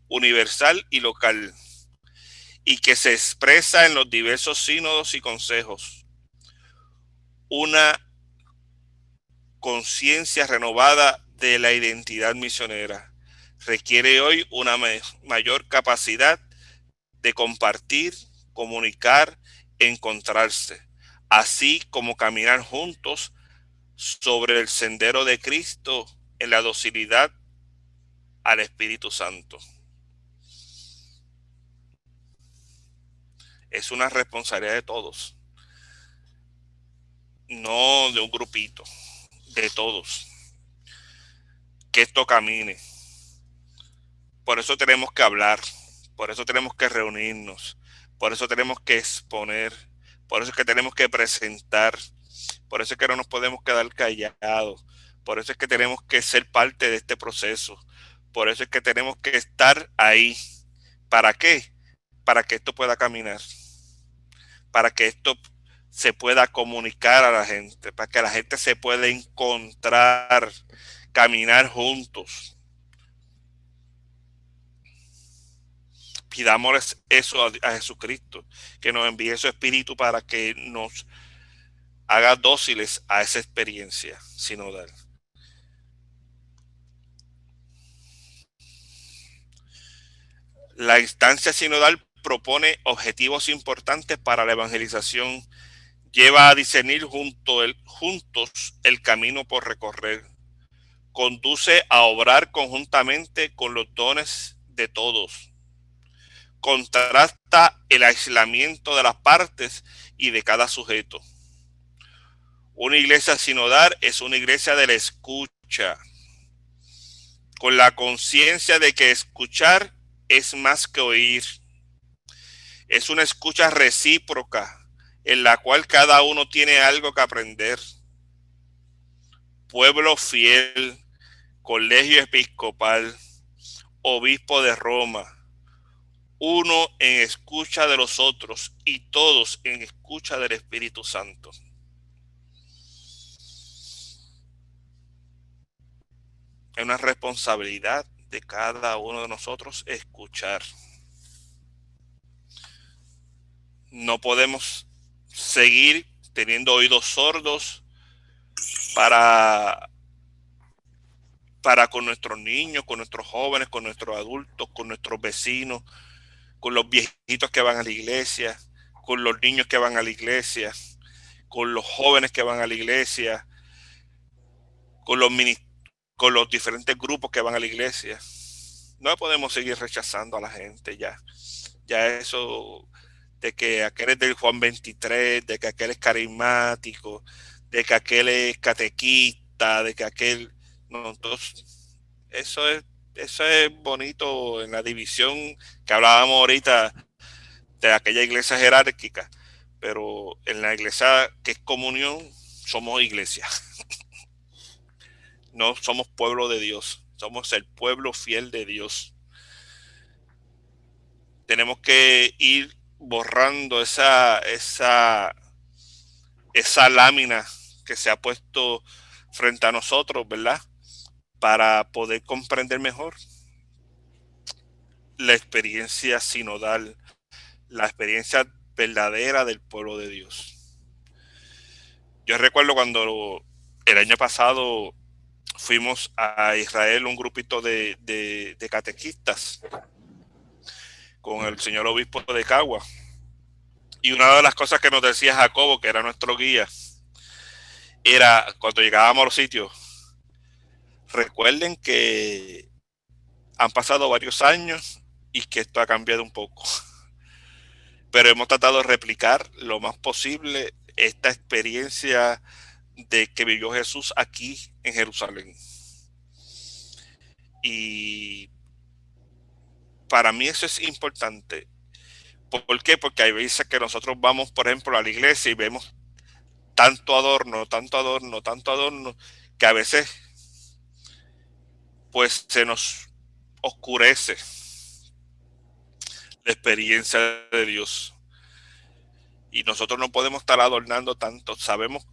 S4: universal y local, y que se expresa en los diversos sínodos y consejos. Una conciencia renovada de la identidad misionera requiere hoy una mayor capacidad de compartir, comunicar, encontrarse, así como caminar juntos sobre el sendero de Cristo en la docilidad al Espíritu Santo. Es una responsabilidad de todos, no de un grupito, de todos, que esto camine. Por eso tenemos que hablar, por eso tenemos que reunirnos, por eso tenemos que exponer, por eso es que tenemos que presentar, por eso es que no nos podemos quedar callados, por eso es que tenemos que ser parte de este proceso, por eso es que tenemos que estar ahí. ¿Para qué? Para que esto pueda caminar, para que esto se pueda comunicar a la gente, para que la gente se pueda encontrar, caminar juntos. Pidámosles eso a Jesucristo, que nos envíe su espíritu para que nos haga dóciles a esa experiencia sinodal. La instancia sinodal propone objetivos importantes para la evangelización, lleva a discernir juntos el camino por recorrer, conduce a obrar conjuntamente con los dones de todos, contrasta el aislamiento de las partes y de cada sujeto. Una iglesia sinodal es una iglesia de la escucha, con la conciencia de que escuchar es más que oír. Es una escucha recíproca en la cual cada uno tiene algo que aprender. Pueblo fiel, colegio episcopal, obispo de Roma, uno en escucha de los otros y todos en escucha del Espíritu Santo. Es una responsabilidad de cada uno de nosotros escuchar. No podemos seguir teniendo oídos sordos para con nuestros niños, con nuestros jóvenes, con nuestros adultos, con nuestros vecinos, con los viejitos que van a la iglesia, con los niños que van a la iglesia, con los jóvenes que van a la iglesia. con con los diferentes grupos que van a la iglesia. No podemos seguir rechazando a la gente ya. Ya eso de que aquel es del Juan 23, de que aquel es carismático, de que aquel es catequista, de que aquel... No, entonces, eso es bonito en la división que hablábamos ahorita de aquella iglesia jerárquica, pero en la iglesia que es comunión, somos iglesia. No somos pueblo de Dios, somos el pueblo fiel de Dios. Tenemos que ir borrando esa lámina que se ha puesto frente a nosotros, ¿verdad? Para poder comprender mejor la experiencia sinodal, la experiencia verdadera del pueblo de Dios. Yo recuerdo cuando el año pasado fuimos a Israel, un grupito de catequistas con el señor obispo de Cagua. Y una de las cosas que nos decía Jacobo, que era nuestro guía, era cuando llegábamos a los sitios, recuerden que han pasado varios años y que esto ha cambiado un poco. Pero hemos tratado de replicar lo más posible esta experiencia de que vivió Jesús aquí en Jerusalén. Y para mí eso es importante. ¿Por qué? Porque hay veces que nosotros vamos, por ejemplo, a la iglesia y vemos tanto adorno, que a veces pues se nos oscurece la experiencia de Dios. Y nosotros no podemos estar adornando tanto. Sabemos,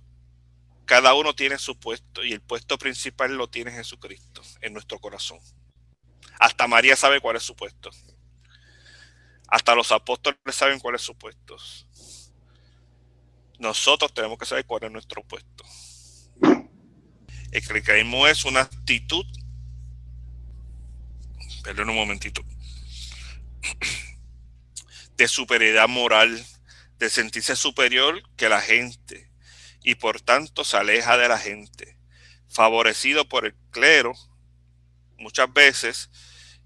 S4: cada uno tiene su puesto y el puesto principal lo tiene Jesucristo en nuestro corazón. Hasta María sabe cuál es su puesto. Hasta los apóstoles saben cuál es su puesto. Nosotros tenemos que saber cuál es nuestro puesto. El cristianismo es una actitud, perdón un momentito, de superioridad moral, de sentirse superior que la gente y por tanto se aleja de la gente, favorecido por el clero muchas veces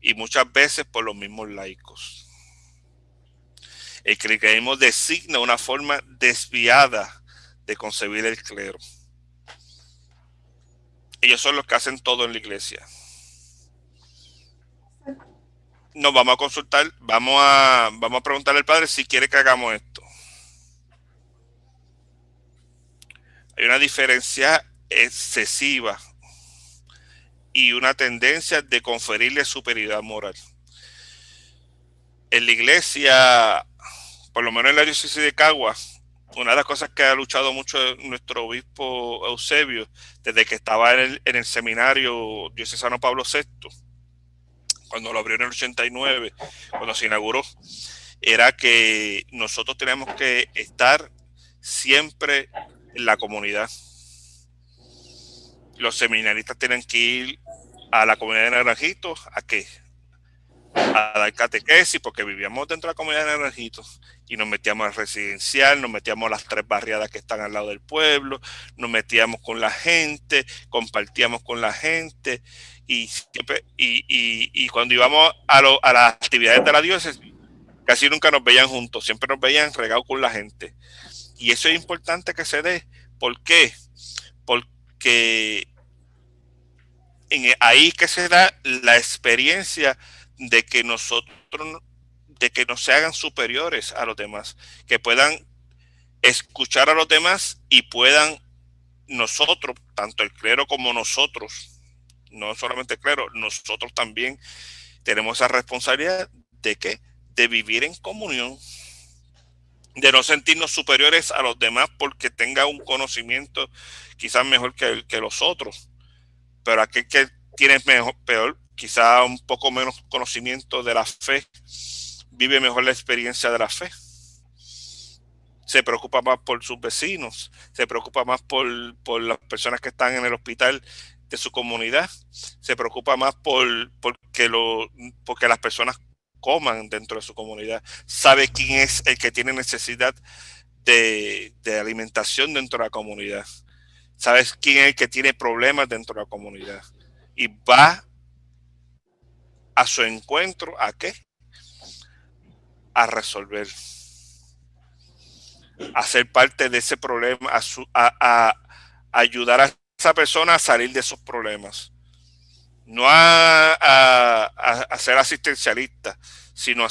S4: y muchas veces por los mismos laicos. El cristianismo designa una forma desviada de concebir el clero. Ellos son los que hacen todo en la iglesia. Nos vamos a consultar, vamos a preguntarle al Padre si quiere que hagamos esto. Hay una diferencia excesiva y una tendencia de conferirle superioridad moral. En la iglesia, por lo menos en la diócesis de Cagua, una de las cosas que ha luchado mucho nuestro obispo Eusebio desde que estaba en el seminario diocesano Pablo VI, cuando lo abrió en el 89, cuando se inauguró, era que nosotros tenemos que estar siempre en la comunidad. Los seminaristas tienen que ir a la comunidad de Naranjitos, ¿a qué? A dar catequesis, porque vivíamos dentro de la comunidad de Naranjitos y nos metíamos al residencial, nos metíamos a las 3 barriadas que están al lado del pueblo, nos metíamos con la gente, compartíamos con la gente y siempre y cuando íbamos a las actividades de la diócesis casi nunca nos veían juntos, siempre nos veían regados con la gente. Y eso es importante que se dé. ¿Por qué? Porque ahí que se da la experiencia de que nos se hagan superiores a los demás, que puedan escuchar a los demás y puedan nosotros, tanto el clero como nosotros, no solamente el clero, nosotros también tenemos esa responsabilidad de ¿qué? De vivir en comunión, de no sentirnos superiores a los demás porque tenga un conocimiento quizás mejor que los otros, pero aquel que tiene peor, quizá un poco menos conocimiento de la fe, vive mejor la experiencia de la fe. Se preocupa más por sus vecinos, se preocupa más por las personas que están en el hospital de su comunidad, se preocupa más porque las personas coman dentro de su comunidad, sabe quién es el que tiene necesidad de alimentación dentro de la comunidad. sabes quién es el que tiene problemas dentro de la comunidad y va a su encuentro. ¿A qué? A resolver, a ser parte de ese problema, a ayudar a esa persona a salir de esos problemas. No a ser asistencialista, sino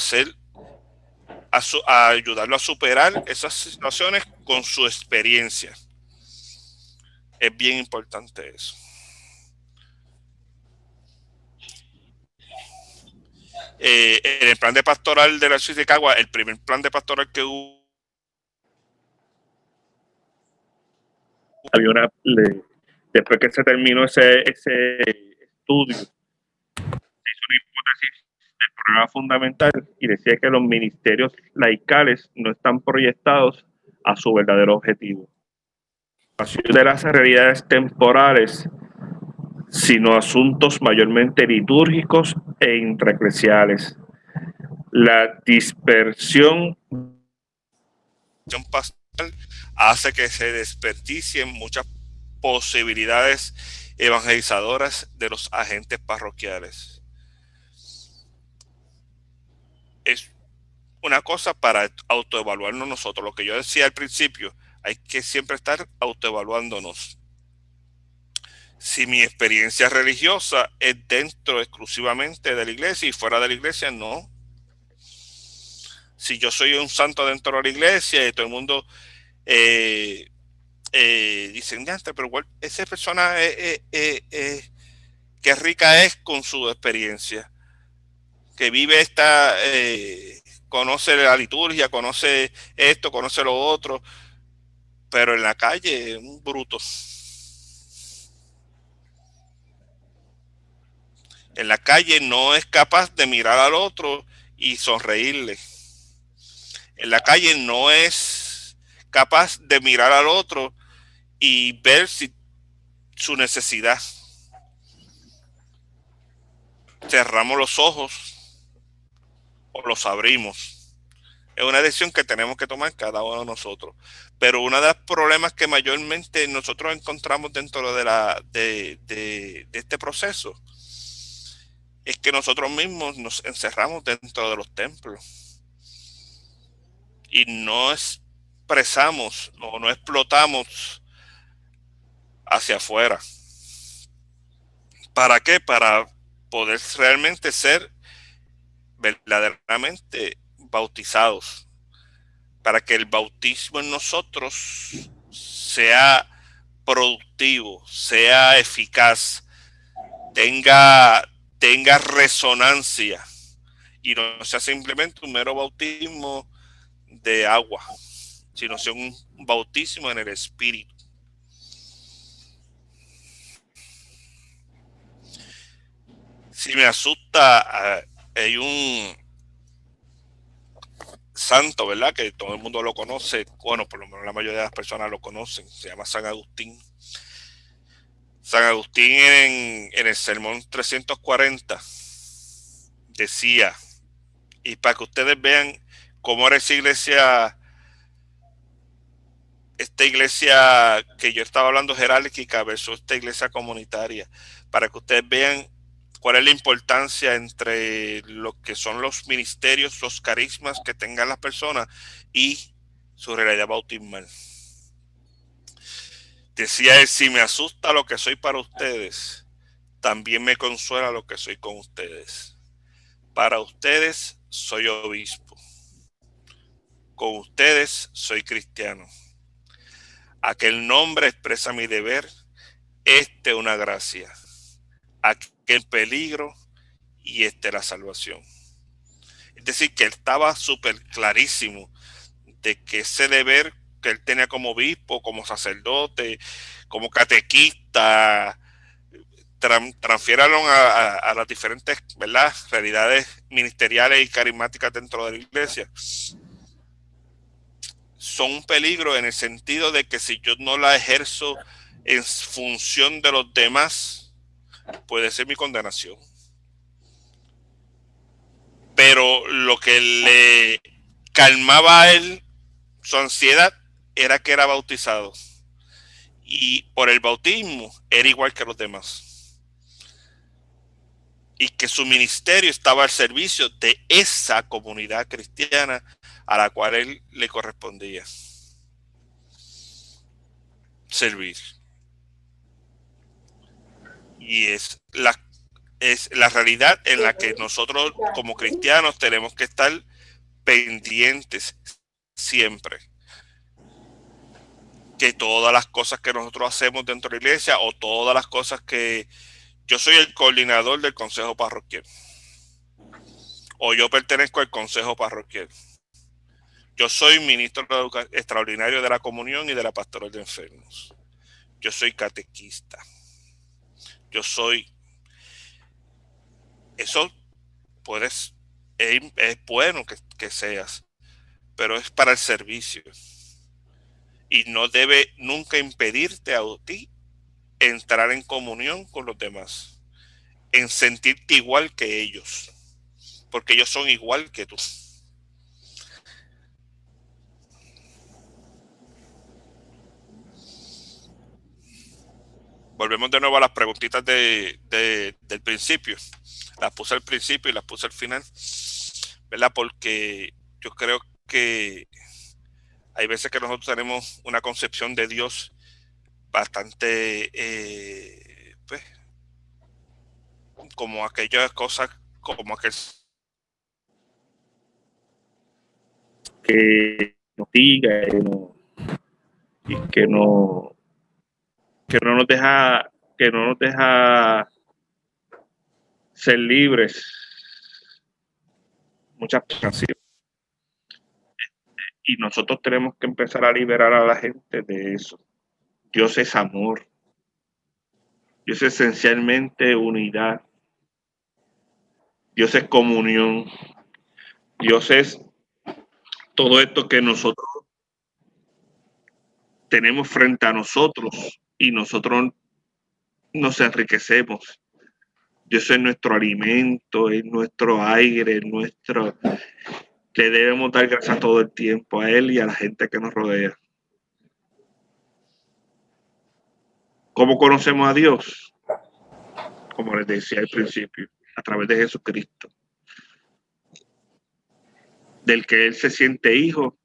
S4: a ayudarlo a superar esas situaciones con su experiencia. Es bien importante eso. En el plan de pastoral de la ciudad de Cagua, el primer plan de pastoral que hubo, después que se terminó ese estudio, se hizo una hipótesis del problema fundamental y decía que los ministerios laicales no están proyectados a su verdadero objetivo. De las realidades temporales, sino asuntos mayormente litúrgicos e intraeclesiales. La dispersión pastoral hace que se desperdicien muchas posibilidades evangelizadoras de los agentes parroquiales. Es una cosa para autoevaluarnos nosotros. Lo que yo decía al principio, hay que siempre estar autoevaluándonos. Si mi experiencia religiosa es dentro exclusivamente de la iglesia y fuera de la iglesia, no. Si yo soy un santo dentro de la iglesia y todo el mundo dicen, pero igual esa persona qué rica es con su experiencia, que vive conoce la liturgia, conoce esto, conoce lo otro, pero en la calle es un bruto. En la calle no es capaz de mirar al otro y sonreírle. En la calle no es capaz de mirar al otro y ver su necesidad. Cerramos los ojos o los abrimos. Es una decisión que tenemos que tomar cada uno de nosotros. Pero uno de los problemas que mayormente nosotros encontramos dentro de este proceso es que nosotros mismos nos encerramos dentro de los templos y no expresamos o no explotamos hacia afuera. ¿Para qué? Para poder realmente ser verdaderamente bautizados, para que el bautismo en nosotros sea productivo, sea eficaz, tenga resonancia y no sea simplemente un mero bautismo de agua, sino sea un bautismo en el Espíritu. Si me asusta, hay un santo, ¿verdad? Que todo el mundo lo conoce, bueno, por lo menos la mayoría de las personas lo conocen, se llama San Agustín. San Agustín en el sermón 340 decía, y para que ustedes vean cómo era esta iglesia que yo estaba hablando jerárquica versus esta iglesia comunitaria, para que ustedes vean cuál es la importancia entre lo que son los ministerios, los carismas que tengan las personas y su realidad bautismal. Decía él, si me asusta lo que soy para ustedes, también me consuela lo que soy con ustedes. Para ustedes soy obispo. Con ustedes soy cristiano. Aquel nombre expresa mi deber, una gracia. Aquel peligro y la salvación. Es decir, que él estaba súper clarísimo de que ese deber que él tenía como obispo, como sacerdote, como catequista, transfiéralos a las diferentes, ¿verdad?, realidades ministeriales y carismáticas dentro de la iglesia. Son un peligro en el sentido de que si yo no la ejerzo en función de los demás, puede ser mi condenación. Pero lo que le calmaba a él, su ansiedad, era que era bautizado. y por el bautismo era igual que los demás. Y que su ministerio estaba al servicio de esa comunidad cristiana a la cual él le correspondía servir. Y es la realidad en la que nosotros como cristianos tenemos que estar pendientes siempre. Que todas las cosas que nosotros hacemos dentro de la iglesia, o todas las cosas que yo soy el coordinador del consejo parroquial, o yo pertenezco al consejo parroquial, yo soy ministro extraordinario de la comunión y de la pastoral de enfermos, yo soy catequista, yo soy, eso puedes, es bueno que seas, pero es para el servicio y no debe nunca impedirte a ti entrar en comunión con los demás, en sentirte igual que ellos, porque ellos son igual que tú. Volvemos de nuevo a las preguntitas del principio. Las puse al principio y las puse al final, ¿verdad? Porque yo creo que hay veces que nosotros tenemos una concepción de Dios bastante, pues, como aquellas cosas, como aquel
S6: Que nos diga y que no nos deja, ser libres. Muchas canciones. Y nosotros tenemos que empezar a liberar a la gente de eso. Dios es amor. Dios es esencialmente unidad. Dios es comunión. Dios es todo esto que nosotros tenemos frente a nosotros y nosotros nos enriquecemos. Dios es nuestro alimento, es nuestro aire, es nuestro... Le debemos dar gracias todo el tiempo a Él y a la gente que nos rodea. ¿Cómo conocemos a Dios? Como les decía al principio, a través de Jesucristo, del que Él se siente hijo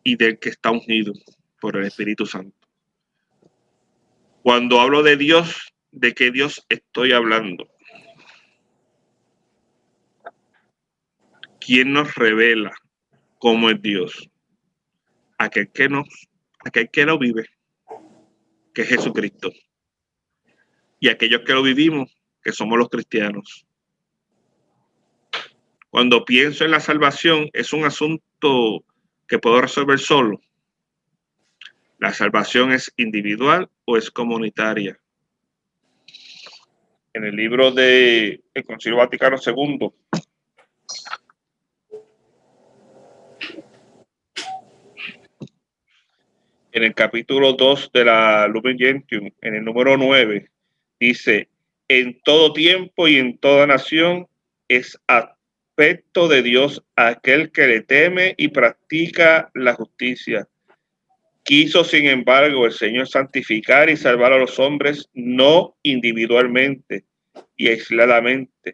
S6: y del que está ungido por el Espíritu Santo. Cuando hablo de Dios, ¿de qué Dios estoy hablando? ¿Quién nos revela cómo es Dios? Aquel que lo vive, que es Jesucristo. Y aquellos que lo vivimos, que somos los cristianos. Cuando pienso en la salvación, es un asunto que puedo resolver solo. ¿La salvación es individual o es comunitaria? En el libro del Concilio Vaticano II, en el capítulo 2 de la Lumen Gentium, en el número 9, dice: en todo tiempo y en toda nación es aspecto de Dios aquel que le teme y practica la justicia. Quiso, sin embargo, el Señor santificar y salvar a los hombres, no individualmente y aisladamente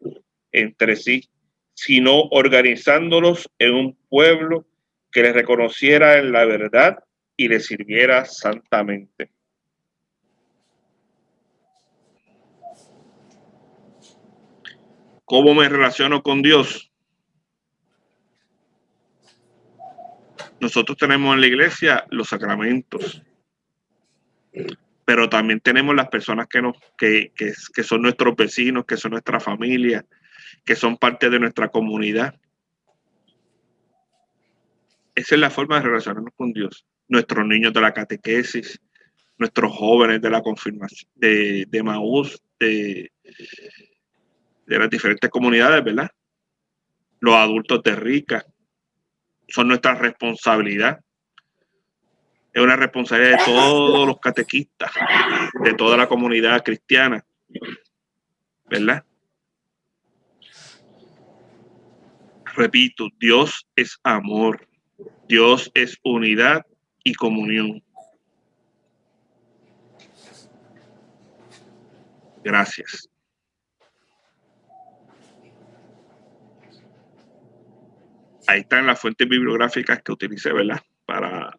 S6: entre sí, sino organizándolos en un pueblo que les reconociera en la verdad y les sirviera santamente. ¿Cómo me relaciono con Dios? Nosotros tenemos en la iglesia los sacramentos, pero también tenemos las personas que son nuestros vecinos, que son nuestra familia, que son parte de nuestra comunidad. Esa es la forma de relacionarnos con Dios. Nuestros niños de la catequesis, nuestros jóvenes de la confirmación, de Maús, de las diferentes comunidades, ¿verdad? Los adultos de Rica, son nuestra responsabilidad. Es una responsabilidad de todos los catequistas, de toda la comunidad cristiana, ¿verdad? Repito, Dios es amor, Dios es unidad y comunión. Gracias. Ahí están las fuentes bibliográficas que utilicé, ¿verdad? Para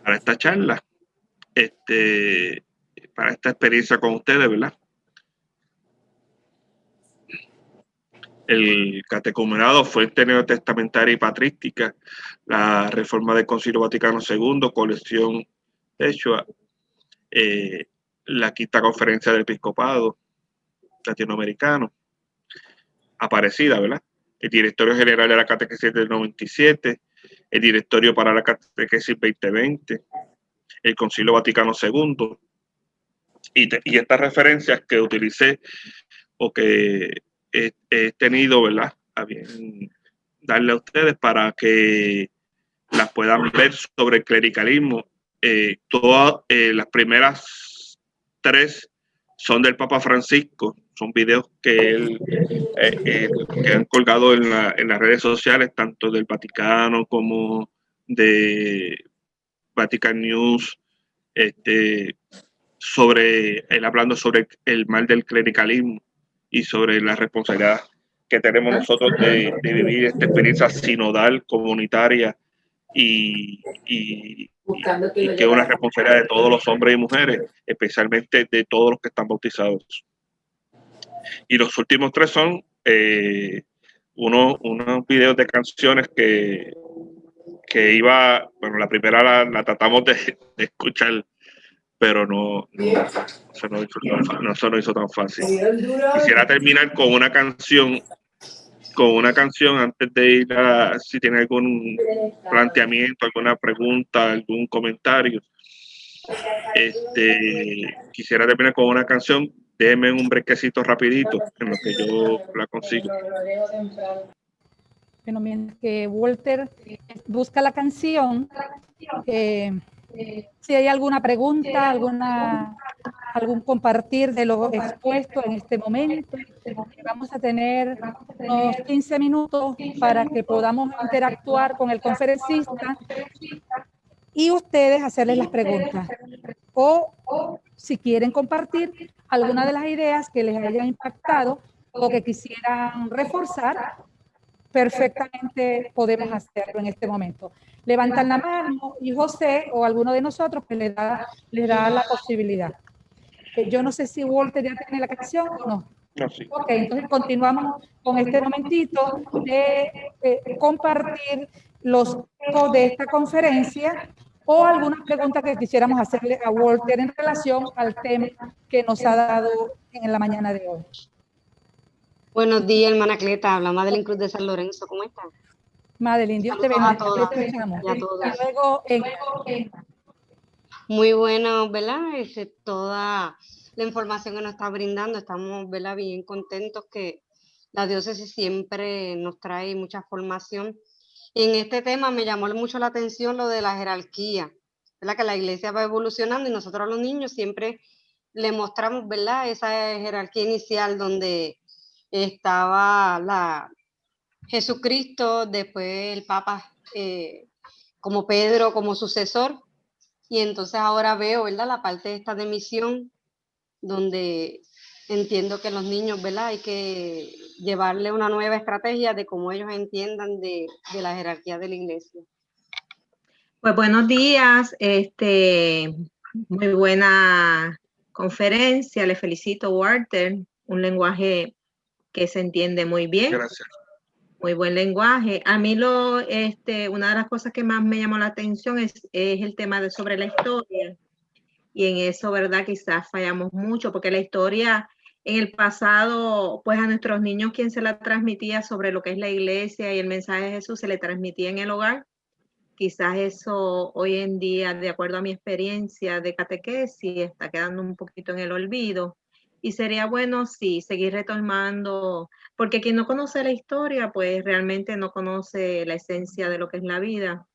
S6: esta charla, para esta experiencia con ustedes, ¿verdad? El catecumenado, fuente neotestamentaria y patrística, la reforma del Concilio Vaticano II, colección Techua, la quinta conferencia del episcopado latinoamericano, Aparecida, ¿verdad? El directorio general de la catequesis del 97, el directorio para la catequesis 2020, el Concilio Vaticano II, y estas referencias que utilicé o que he tenido, ¿verdad?, a bien darle a ustedes para que las puedan ver sobre el clericalismo. Todas las primeras 3 son del Papa Francisco, son videos que que han colgado en las redes sociales, tanto del Vaticano como de Vatican News, sobre él hablando sobre el mal del clericalismo y sobre la responsabilidad que tenemos nosotros de vivir esta experiencia sinodal, comunitaria y que es una responsabilidad de todos los hombres y mujeres, especialmente de todos los que están bautizados. Y los últimos 3 son unos videos de canciones que bueno, la primera la tratamos de escuchar, pero no se nos hizo tan fácil. Quisiera terminar con una canción antes de ir a, si tiene algún planteamiento, alguna pregunta, algún comentario. Quisiera terminar con una canción. Déjenme un brequecito rapidito en lo que yo la consigo.
S1: Bueno, mientras que Walter busca la canción, si hay alguna pregunta, algún compartir de lo expuesto en este momento, vamos a tener unos 15 minutos para que podamos interactuar con el conferencista y ustedes hacerles las preguntas. O si quieren compartir alguna de las ideas que les hayan impactado o que quisieran reforzar, perfectamente podemos hacerlo en este momento. Levantan la mano y José o alguno de nosotros que les da la posibilidad. Yo no sé si Walter ya tiene la canción o no.
S6: No, sí.
S1: Ok, entonces continuamos con este momentito de compartir los ecos de esta conferencia o algunas preguntas que quisiéramos hacerle a Walter en relación al tema que nos ha dado en la mañana de hoy.
S7: Buenos días, hermana Cleta. Habla Madeline Cruz de San Lorenzo. ¿Cómo están?
S1: Madeline, Dios te bendiga.
S7: A todos.
S1: Y luego,
S7: muy bueno, ¿verdad? Toda la información que nos está brindando. Estamos, ¿verdad?, bien contentos que la diócesis siempre nos trae mucha formación. En este tema me llamó mucho la atención lo de la jerarquía, ¿verdad? Que la iglesia va evolucionando y nosotros a los niños siempre le mostramos, ¿verdad?, esa jerarquía inicial donde estaba Jesucristo, después el Papa como Pedro, como sucesor, y entonces ahora veo, ¿verdad?, la parte esta de misión, donde entiendo que los niños, ¿verdad?, hay que llevarle una nueva estrategia de cómo ellos entiendan de la jerarquía de la iglesia.
S8: Pues buenos días, muy buena conferencia, le felicito, Walter, un lenguaje que se entiende muy bien.
S6: Gracias.
S8: Muy buen lenguaje. A mí una de las cosas que más me llamó la atención es el tema sobre la historia. Y en eso, ¿verdad? Quizás fallamos mucho, porque la historia en el pasado, pues a nuestros niños quien se la transmitía sobre lo que es la iglesia y el mensaje de Jesús se le transmitía en el hogar. Quizás eso hoy en día, de acuerdo a mi experiencia de catequesis, está quedando un poquito en el olvido. Y sería bueno, sí, seguir retomando, porque quien no conoce la historia, pues realmente no conoce la esencia de lo que es la vida.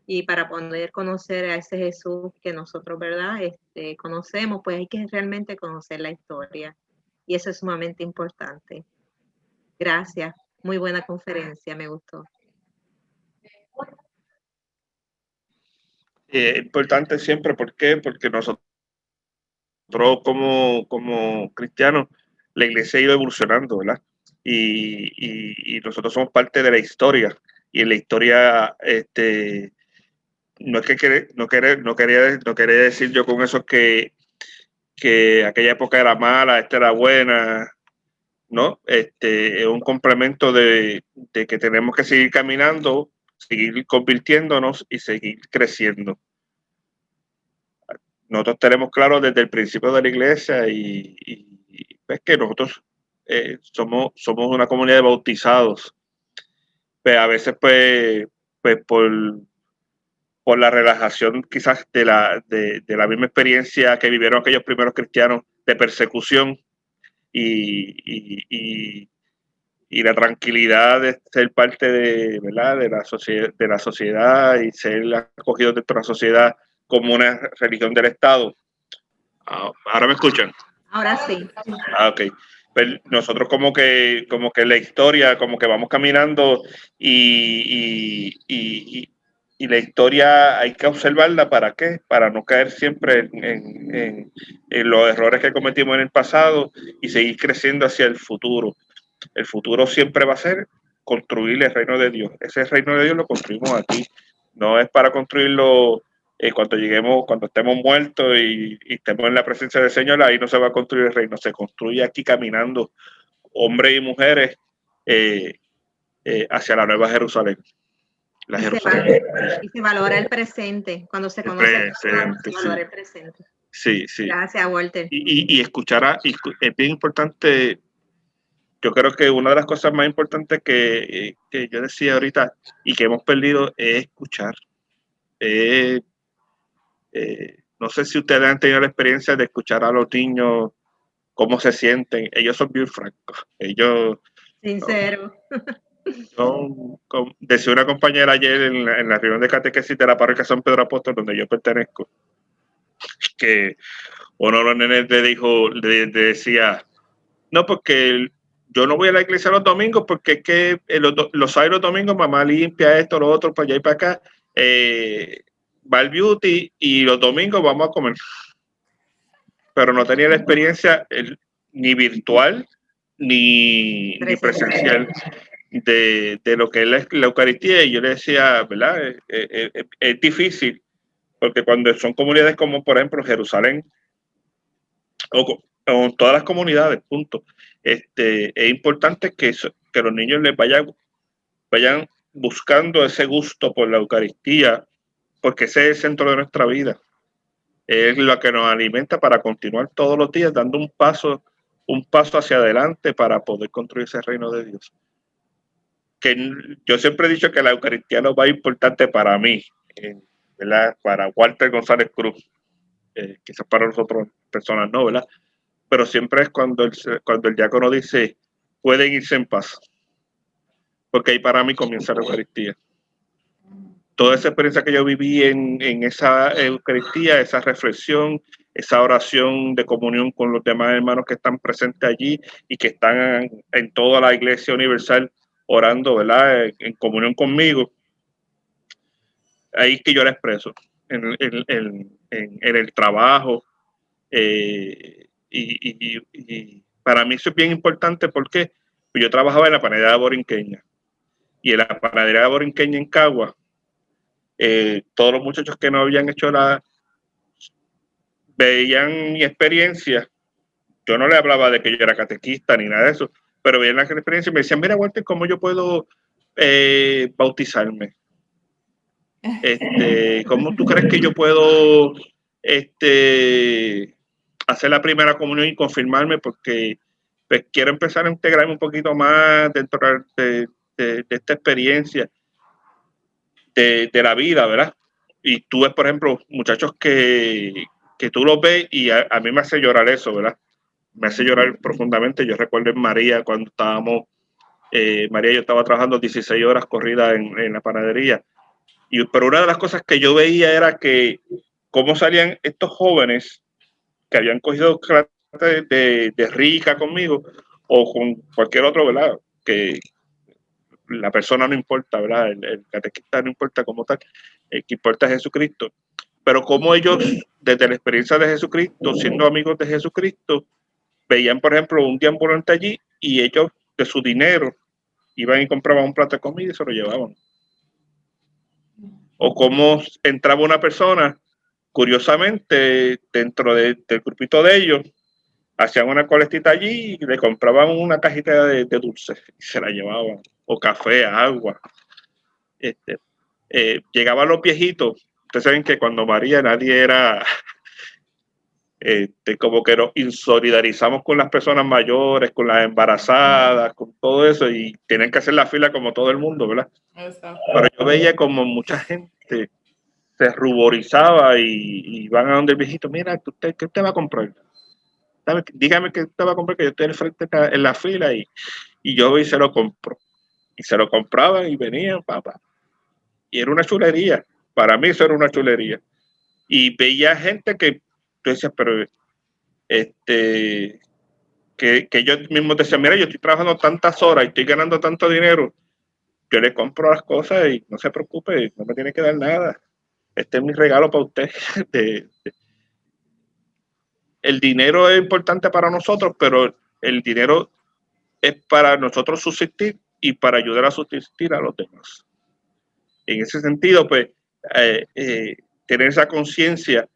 S8: Y para poder conocer a ese Jesús que nosotros, ¿verdad?, conocemos, pues hay que realmente conocer la historia. Y eso es sumamente importante. Gracias. Muy buena conferencia, me gustó.
S6: Importante siempre, ¿por qué? Porque nosotros como cristianos, la iglesia ha ido evolucionando, ¿verdad? Y nosotros somos parte de la historia. Y en la historia, no es que no quería decir yo con eso que aquella época era mala, esta era buena, ¿no? Es un complemento de que tenemos que seguir caminando, seguir convirtiéndonos y seguir creciendo. Nosotros tenemos claro desde el principio de la iglesia y es que nosotros somos una comunidad de bautizados. Pero a veces, pues por la relajación quizás de la misma experiencia que vivieron aquellos primeros cristianos de persecución y la tranquilidad de ser parte de, ¿verdad?, de la sociedad y ser acogidos dentro de la sociedad como una religión del Estado. ¿Ahora me escuchan?
S8: Ahora sí.
S6: Ok. Pues nosotros como que la historia, como que vamos caminando y la historia hay que observarla. ¿Para qué? Para no caer siempre en los errores que cometimos en el pasado y seguir creciendo hacia el futuro. El futuro siempre va a ser construir el reino de Dios. Ese reino de Dios lo construimos aquí. No es para construirlo cuando estemos muertos y estemos en la presencia del Señor. Ahí no se va a construir el reino. Se construye aquí caminando, hombres y mujeres, hacia la nueva Jerusalén.
S8: Y se valora el presente. Cuando se conoce el pasado, se valora el presente.
S6: Sí.
S8: Gracias, Walter.
S6: Y escuchar es bien importante. Yo creo que una de las cosas más importantes que yo decía ahorita y que hemos perdido es escuchar. No sé si ustedes han tenido la experiencia de escuchar a los niños cómo se sienten. Ellos son bien francos. Ellos...
S8: Sincero.
S6: Decía una compañera ayer en la reunión de catequesis de la parroquia San Pedro Apóstol, donde yo pertenezco, que uno de los nenes le decía, no, porque yo no voy a la iglesia los domingos porque es que los sábados y los domingos mamá limpia esto, lo otro, para allá y para acá, va al beauty y los domingos vamos a comer. Pero no tenía la experiencia ni virtual ni presencial de lo que es la Eucaristía. Y yo le decía, ¿verdad? Es difícil porque cuando son comunidades como por ejemplo Jerusalén o todas las comunidades, punto. Es importante que los niños les vayan buscando ese gusto por la Eucaristía, porque ese es el centro de nuestra vida. Es lo que nos alimenta para continuar todos los días dando un paso hacia adelante para poder construir ese reino de Dios. Que yo siempre he dicho que la Eucaristía es lo más importante para mí, ¿verdad? Para Walter González Cruz, quizás para nosotros personas no, ¿verdad? Pero siempre es cuando el diácono dice, pueden irse en paz, porque ahí para mí comienza la Eucaristía. Toda esa experiencia que yo viví en esa Eucaristía, esa reflexión, esa oración de comunión con los demás hermanos que están presentes allí y que están en toda la Iglesia Universal orando, ¿verdad?, en comunión conmigo, ahí que yo la expreso, en el trabajo. Y para mí eso es bien importante porque yo trabajaba en la panadería borinqueña y en la panadería borinqueña en Cagua, todos los muchachos que no habían hecho veían mi experiencia. Yo no le hablaba de que yo era catequista ni nada de eso, pero veían la experiencia y me decían, mira Walter, ¿cómo yo puedo bautizarme? ¿Cómo tú crees que yo puedo hacer la primera comunión y confirmarme? Porque pues, quiero empezar a integrarme un poquito más dentro de esta experiencia de la vida, ¿verdad? Y tú ves, por ejemplo, muchachos que tú los ves y a mí me hace llorar eso, ¿verdad? Me hace llorar profundamente. Yo recuerdo en María cuando estábamos, María y yo estaba trabajando 16 horas corridas en la panadería. Pero una de las cosas que yo veía era que cómo salían estos jóvenes que habían cogido clase de rica conmigo o con cualquier otro, ¿verdad? Que la persona no importa, ¿verdad? El catequista no importa como tal, que importa es Jesucristo. pero como ellos, desde la experiencia de Jesucristo, siendo amigos de Jesucristo, veían, por ejemplo, un día ambulante allí y ellos de su dinero iban y compraban un plato de comida y se lo llevaban. O cómo entraba una persona, curiosamente, dentro del grupito de ellos, hacían una colectita allí y le compraban una cajita de dulces y se la llevaban, o café, agua. Llegaban los viejitos. Ustedes saben que cuando María nadie era, como que nos insolidarizamos con las personas mayores, con las embarazadas, con todo eso, y tienen que hacer la fila como todo el mundo, ¿verdad? Exacto. Pero yo veía como mucha gente se ruborizaba y van a donde el viejito, mira, ¿qué usted va a comprar? Dígame qué usted va a comprar, que yo estoy al frente en la fila, y yo voy y se lo compro. Y se lo compraban y venían, papá. Y era una chulería. Para mí eso era una chulería. Y veía gente que tú decías, pero que yo mismo decía, mira, yo estoy trabajando tantas horas y estoy ganando tanto dinero, yo le compro las cosas y no se preocupe, no me tiene que dar nada. Este es mi regalo para usted. El dinero es importante para nosotros, pero el dinero es para nosotros subsistir y para ayudar a subsistir a los demás. En ese sentido, pues, tener esa conciencia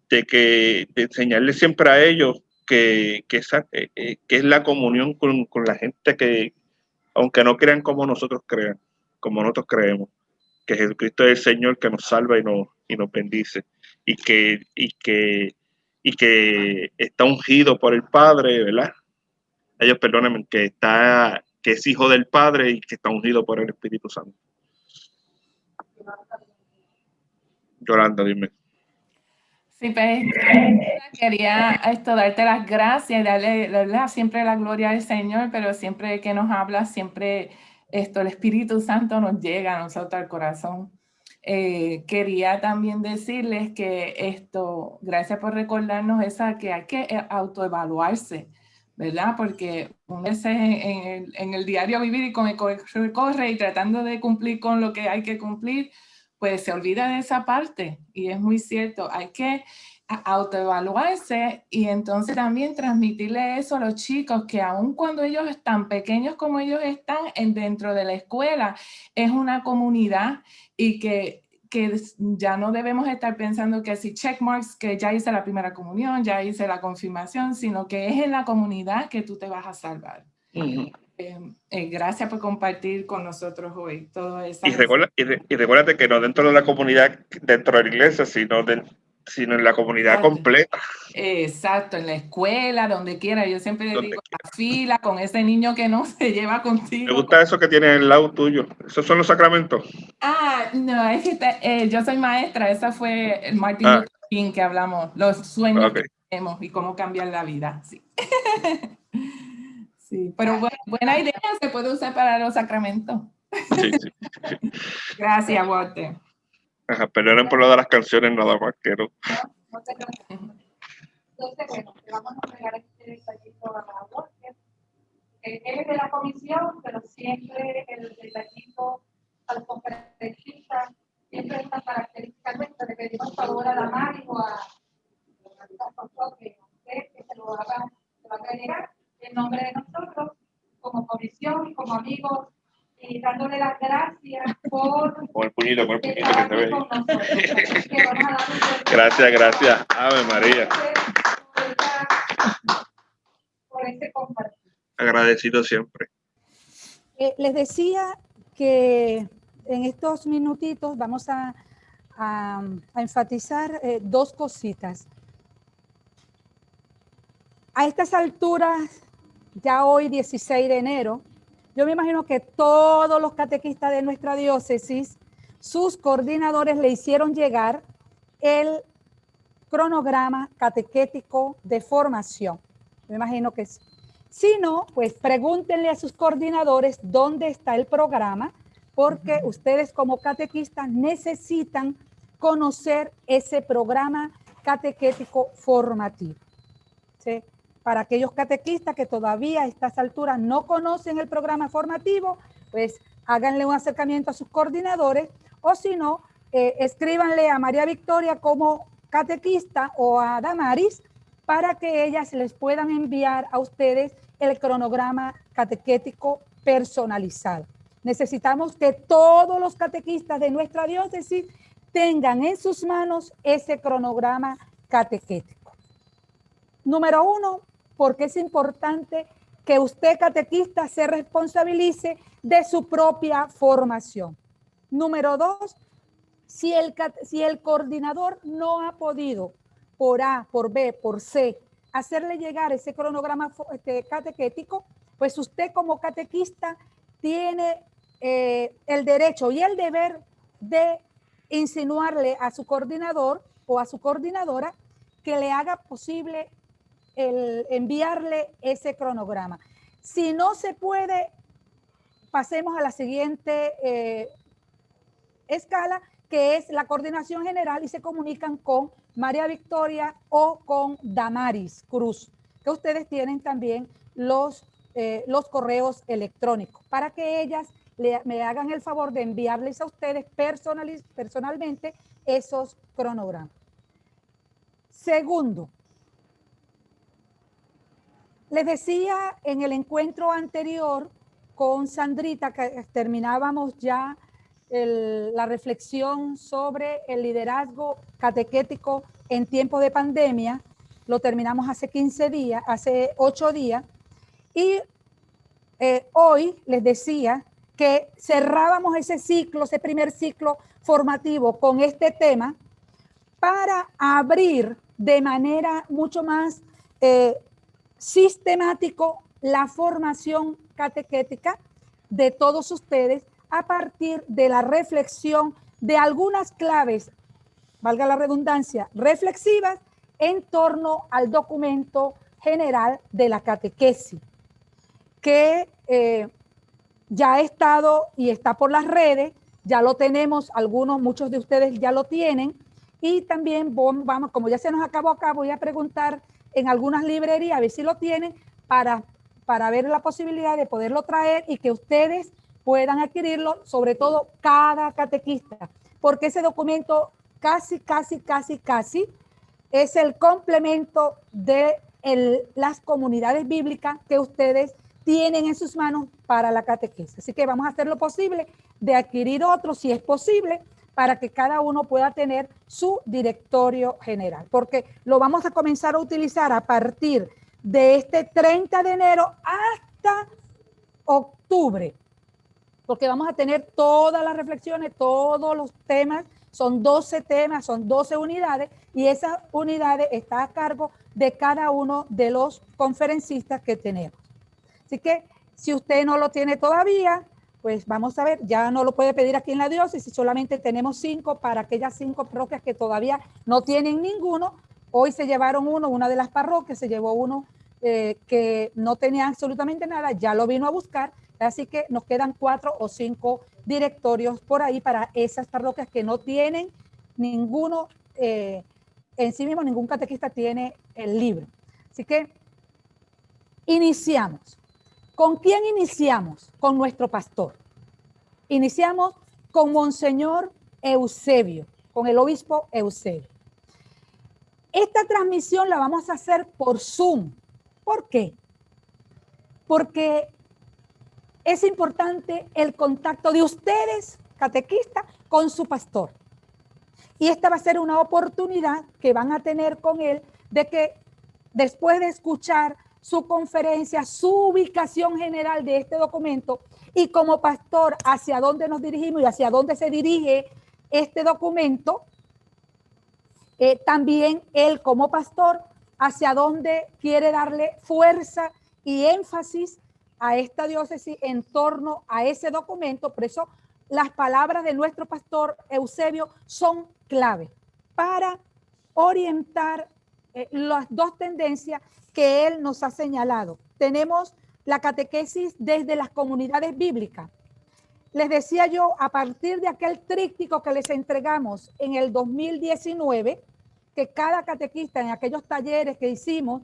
S6: de enseñarles siempre a ellos que es la comunión con la gente que, aunque no crean como nosotros crean, como nosotros creemos, que Jesucristo es el Señor que nos salva y nos bendice, y que está ungido por el Padre, ¿verdad? Ellos, perdónenme, que es hijo del Padre y que está ungido por el Espíritu Santo. Yolanda, dime.
S9: Sí, pues quería darte las gracias y darle siempre la gloria al Señor, pero siempre que nos habla, siempre el Espíritu Santo nos llega a nosotros al corazón. Quería también decirles que gracias por recordarnos que hay que autoevaluarse, ¿verdad? Porque uno veces en el diario vivir y con el corre y tratando de cumplir con lo que hay que cumplir, pues se olvida de esa parte, y es muy cierto, hay que autoevaluarse y entonces también transmitirle eso a los chicos, que aun cuando ellos están pequeños como ellos están dentro de la escuela, es una comunidad, y que ya no debemos estar pensando que si check marks, que ya hice la primera comunión, ya hice la confirmación, sino que es en la comunidad que tú te vas a salvar. Uh-huh. Gracias por compartir con nosotros hoy todo eso.
S6: Y recuérdate que no dentro de la comunidad, dentro de la iglesia, sino en la comunidad completa.
S9: Exacto, en la escuela, donde quiera. Yo siempre le digo, la fila con ese niño que no se lleva contigo.
S6: Me gusta eso que tiene al lado tuyo. ¿Esos son los sacramentos?
S9: No, es que yo soy maestra. Esa fue el Martin Luther King que hablamos, los sueños que tenemos y cómo cambiar la vida. Sí. Sí, pero buena idea, se puede usar para los sacramentos.
S6: Sí.
S9: Gracias, Walter.
S6: Ajá, perdonen por lo de las canciones, nada más que no.
S1: Entonces, bueno, le vamos a entregar este detallito a Walter. Él es de la comisión, pero siempre el detallito a los conferencistas, siempre esta característica nuestra de pedir por favor a la Mari o a que se lo hagan llegar en nombre de nosotros, como comisión y como amigos, y dándole las gracias por
S6: el puñito que te ve. Gracias. Ave María.
S1: Por este compartir.
S6: Agradecido siempre.
S1: Les decía que en estos minutitos vamos a enfatizar dos cositas. A estas alturas, ya hoy 16 de enero, yo me imagino que todos los catequistas de nuestra diócesis, sus coordinadores le hicieron llegar el cronograma catequético de formación. Me imagino que sí. Si no, pues pregúntenle a sus coordinadores dónde está el programa, porque ustedes como catequistas necesitan conocer ese programa catequético formativo. ¿Sí? Para aquellos catequistas que todavía a estas alturas no conocen el programa formativo, pues háganle un acercamiento a sus coordinadores, o si no, escríbanle a María Victoria como catequista o a Damaris para que ellas les puedan enviar a ustedes el cronograma catequético personalizado. Necesitamos que todos los catequistas de nuestra diócesis tengan en sus manos ese cronograma catequético. Número 1, porque es importante que usted, catequista, se responsabilice de su propia formación. Número 2, si el coordinador no ha podido, por A, por B, por C, hacerle llegar ese cronograma catequético, pues usted como catequista tiene el derecho y el deber de insinuarle a su coordinador o a su coordinadora que le haga posible el enviarle ese cronograma. Si no se puede, pasemos a la siguiente escala, que es la coordinación general, y se comunican con María Victoria o con Damaris Cruz, que ustedes tienen también los correos electrónicos, para que ellas me hagan el favor de enviarles a ustedes personalmente esos cronogramas. Segundo, les decía en el encuentro anterior con Sandrita que terminábamos ya la reflexión sobre el liderazgo catequético en tiempos de pandemia. Lo terminamos hace 15 días, hace 8 días. Y hoy les decía que cerrábamos ese ciclo, ese primer ciclo formativo con este tema para abrir de manera mucho más sistemático la formación catequética de todos ustedes a partir de la reflexión de algunas claves, valga la redundancia, reflexivas en torno al documento general de la catequesis, que ya ha estado y está por las redes, ya lo tenemos, muchos de ustedes ya lo tienen, y también vamos, como ya se nos acabó acá, voy a preguntar en algunas librerías a ver si lo tienen para ver la posibilidad de poderlo traer y que ustedes puedan adquirirlo, sobre todo cada catequista, porque ese documento casi es el complemento de las comunidades bíblicas que ustedes tienen en sus manos para la catequesis. Así que vamos a hacer lo posible de adquirir otro, si es posible, para que cada uno pueda tener su directorio general, porque lo vamos a comenzar a utilizar a partir de este 30 de enero hasta octubre, porque vamos a tener todas las reflexiones, todos los temas, son 12 temas, son 12 unidades, y esas unidades están a cargo de cada uno de los conferencistas que tenemos. Así que si usted no lo tiene todavía, pues vamos a ver, ya no lo puede pedir aquí en la diócesis, solamente tenemos 5 para aquellas 5 parroquias que todavía no tienen ninguno. Hoy se llevaron una de las parroquias se llevó uno que no tenía absolutamente nada, ya lo vino a buscar, así que nos quedan 4 o 5 directorios por ahí para esas parroquias que no tienen ninguno, en sí mismo ningún catequista tiene el libro. Así que iniciamos. ¿Con quién iniciamos? Con nuestro pastor. Iniciamos con Monseñor Eusebio, con el obispo Eusebio. Esta transmisión la vamos a hacer por Zoom. ¿Por qué? Porque es importante el contacto de ustedes, catequistas, con su pastor. Y esta va a ser una oportunidad que van a tener con él de que después de escuchar su conferencia, su ubicación general de este documento y como pastor hacia dónde nos dirigimos y hacia dónde se dirige este documento, también él como pastor hacia dónde quiere darle fuerza y énfasis a esta diócesis en torno a ese documento. Por eso las palabras de nuestro pastor Eusebio son clave para orientar las dos tendencias que él nos ha señalado. Tenemos la catequesis desde las comunidades bíblicas. Les decía yo, a partir de aquel tríptico que les entregamos en el 2019, que cada catequista en aquellos talleres que hicimos,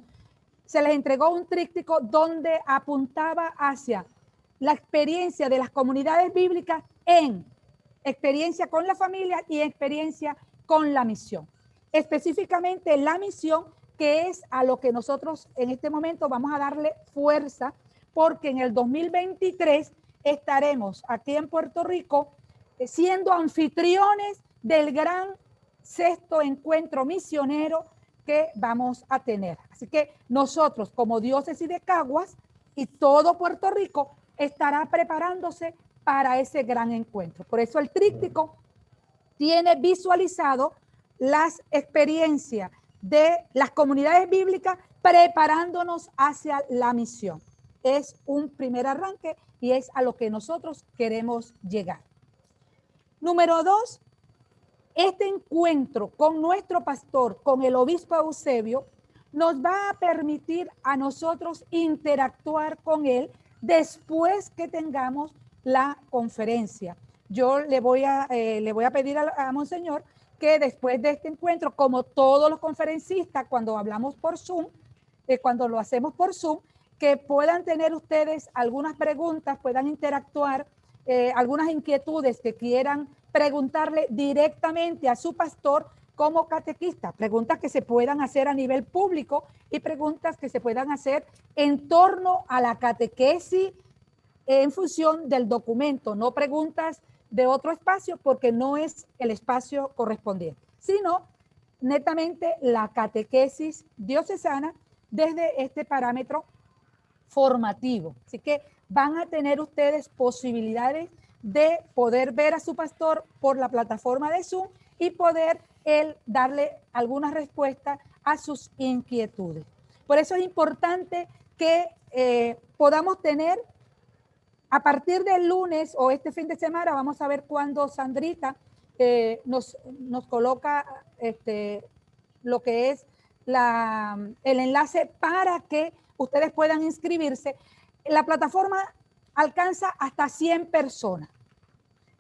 S1: se les entregó un tríptico donde apuntaba hacia la experiencia de las comunidades bíblicas en experiencia con la familia y experiencia con la misión. Específicamente la misión, que es a lo que nosotros en este momento vamos a darle fuerza, porque en el 2023 estaremos aquí en Puerto Rico siendo anfitriones del gran sexto encuentro misionero que vamos a tener. Así que nosotros como diócesis de Caguas y todo Puerto Rico estará preparándose para ese gran encuentro. Por eso el tríptico tiene visualizado las experiencias de las comunidades bíblicas preparándonos hacia la misión. Es un primer arranque y es a lo que nosotros queremos llegar. Número 2, este encuentro con nuestro pastor, con el obispo Eusebio, nos va a permitir a nosotros interactuar con él después que tengamos la conferencia. Yo le voy a pedir a Monseñor que después de este encuentro, como todos los conferencistas, cuando hablamos por Zoom, cuando lo hacemos por Zoom, que puedan tener ustedes algunas preguntas, puedan interactuar, algunas inquietudes que quieran preguntarle directamente a su pastor como catequista, preguntas que se puedan hacer a nivel público y preguntas que se puedan hacer en torno a la catequesis en función del documento, no preguntas de otro espacio porque no es el espacio correspondiente, sino netamente la catequesis diocesana desde este parámetro formativo. Así que van a tener ustedes posibilidades de poder ver a su pastor por la plataforma de Zoom y poder él darle algunas respuestas a sus inquietudes. Por eso es importante que podamos tener a partir del lunes o este fin de semana, vamos a ver cuándo Sandrita nos coloca lo que es el enlace para que ustedes puedan inscribirse. La plataforma alcanza hasta 100 personas.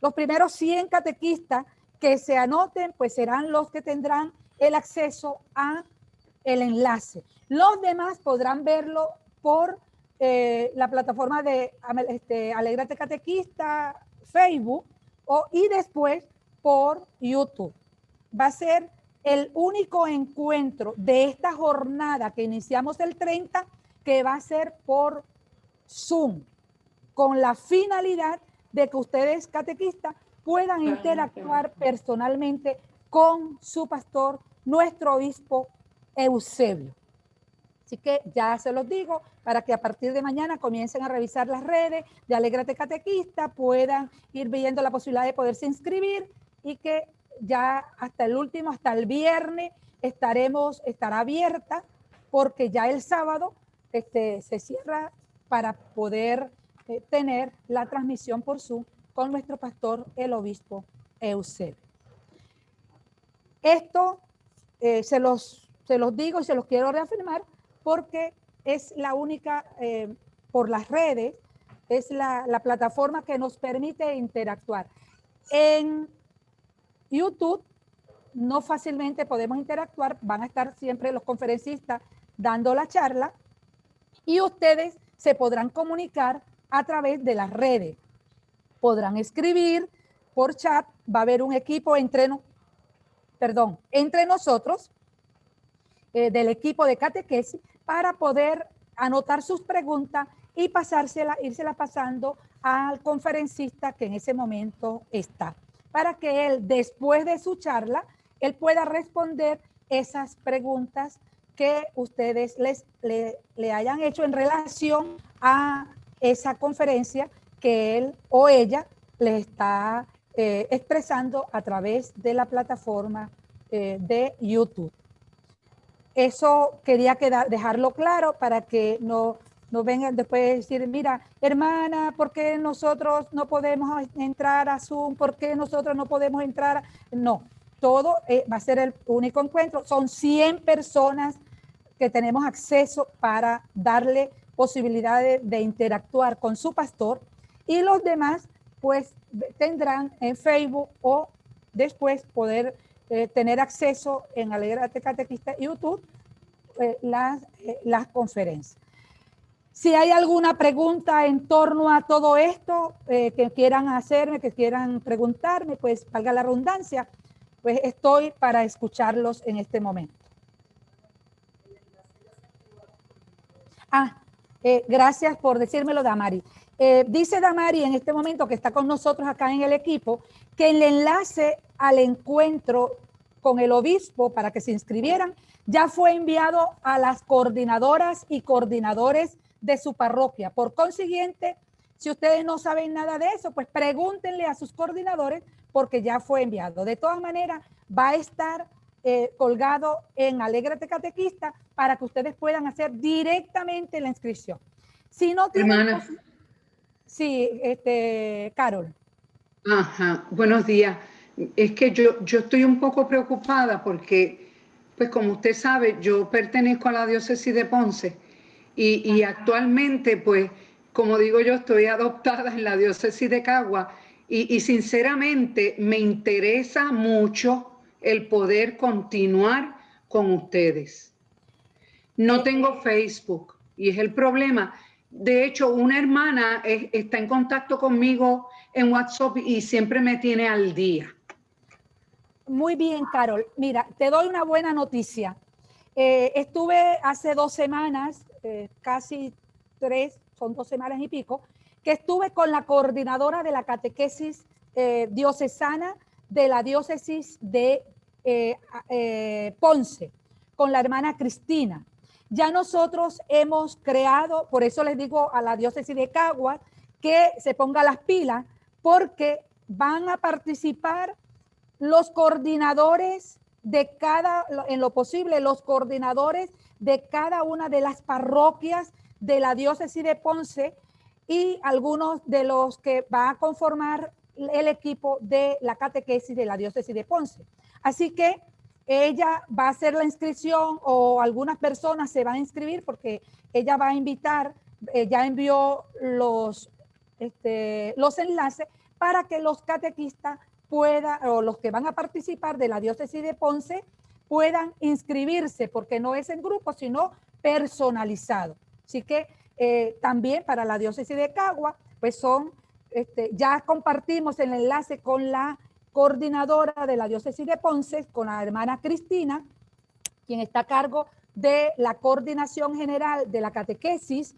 S1: Los primeros 100 catequistas que se anoten, pues serán los que tendrán el acceso a el enlace. Los demás podrán verlo por la plataforma de Alégrate Catequista, Facebook, y después por YouTube. Va a ser el único encuentro de esta jornada que iniciamos el 30, que va a ser por Zoom, con la finalidad de que ustedes, catequistas, puedan interactuar personalmente con su pastor, nuestro obispo Eusebio. Así que ya se los digo, para que a partir de mañana comiencen a revisar las redes de Alégrate Catequista, puedan ir viendo la posibilidad de poderse inscribir y que ya hasta el último, hasta el viernes, estará abierta, porque ya el sábado se cierra para poder tener la transmisión por Zoom con nuestro pastor, el obispo Eusebio. Esto se los digo y se los quiero reafirmar porque es la única, por las redes, es la plataforma que nos permite interactuar. En YouTube no fácilmente podemos interactuar, van a estar siempre los conferencistas dando la charla y ustedes se podrán comunicar a través de las redes. Podrán escribir por chat, va a haber un equipo entre nosotros, del equipo de catequesis, para poder anotar sus preguntas y írsela pasando al conferencista que en ese momento está, para que él, después de su charla, él pueda responder esas preguntas que ustedes le hayan hecho en relación a esa conferencia que él o ella le está expresando a través de la plataforma de YouTube. Eso quería dejarlo claro para que no vengan después a decir, mira, hermana, ¿por qué nosotros no podemos entrar a Zoom? ¿Por qué nosotros no podemos entrar? No, todo va a ser el único encuentro. Son 100 personas que tenemos acceso para darle posibilidades de interactuar con su pastor, y los demás pues tendrán en Facebook o después poder tener acceso en Alégrate Catequista y YouTube las conferencias. Si hay alguna pregunta en torno a todo esto que quieran hacerme, que quieran preguntarme, pues valga la redundancia, pues estoy para escucharlos en este momento. Gracias por decírmelo, Damari. Dice Damari en este momento, que está con nosotros acá en el equipo, que el enlace al encuentro con el obispo para que se inscribieran ya fue enviado a las coordinadoras y coordinadores de su parroquia. Por consiguiente, si ustedes no saben nada de eso, pues pregúntenle a sus coordinadores, porque ya fue enviado. De todas maneras, va a estar colgado en Alégrate Catequista para que ustedes puedan hacer directamente la inscripción. Si no tienen...
S3: Hermana.
S1: Sí, Carol.
S3: Ajá, buenos días. Es que yo estoy un poco preocupada porque, pues como usted sabe, yo pertenezco a la diócesis de Ponce y actualmente, pues, como digo yo, estoy adoptada en la diócesis de Cagua y sinceramente me interesa mucho el poder continuar con ustedes. No tengo Facebook y es el problema. De hecho, una hermana está en contacto conmigo en WhatsApp y siempre me tiene al día.
S1: Muy bien, Carol. Mira, te doy una buena noticia. Estuve hace 2 semanas, casi 3, son 2 semanas y pico, que estuve con la coordinadora de la catequesis diocesana de la diócesis de Ponce, con la hermana Cristina. Ya nosotros hemos creado, por eso les digo a la diócesis de Caguas que se ponga las pilas, porque van a participar los coordinadores de cada, en lo posible, los coordinadores de cada una de las parroquias de la diócesis de Ponce y algunos de los que va a conformar el equipo de la catequesis de la diócesis de Ponce. Así que ella va a hacer la inscripción o algunas personas se van a inscribir porque ella va a invitar, ya envió los enlaces para que los catequistas puedan, o los que van a participar de la diócesis de Ponce, puedan inscribirse, porque no es en grupo, sino personalizado. Así que también para la diócesis de Cagua, pues son, ya compartimos el enlace con la coordinadora de la diócesis de Ponce, con la hermana Cristina, quien está a cargo de la coordinación general de la catequesis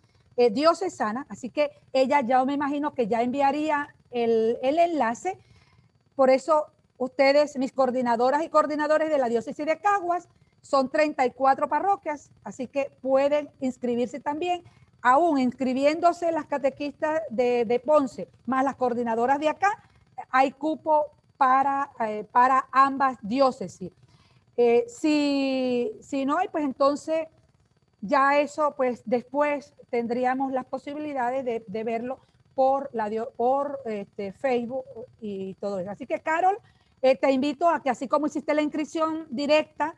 S1: diocesana. Así que ella ya me imagino que ya enviaría el enlace. Por eso ustedes, mis coordinadoras y coordinadores de la diócesis de Caguas, son 34 parroquias, así que pueden inscribirse también, aún inscribiéndose las catequistas de Ponce, más las coordinadoras de acá, hay cupo para ambas diócesis. Si no hay, pues entonces ya eso, pues después tendríamos las posibilidades de verlo por Facebook y todo eso. Así que, Carol, te invito a que así como hiciste la inscripción directa,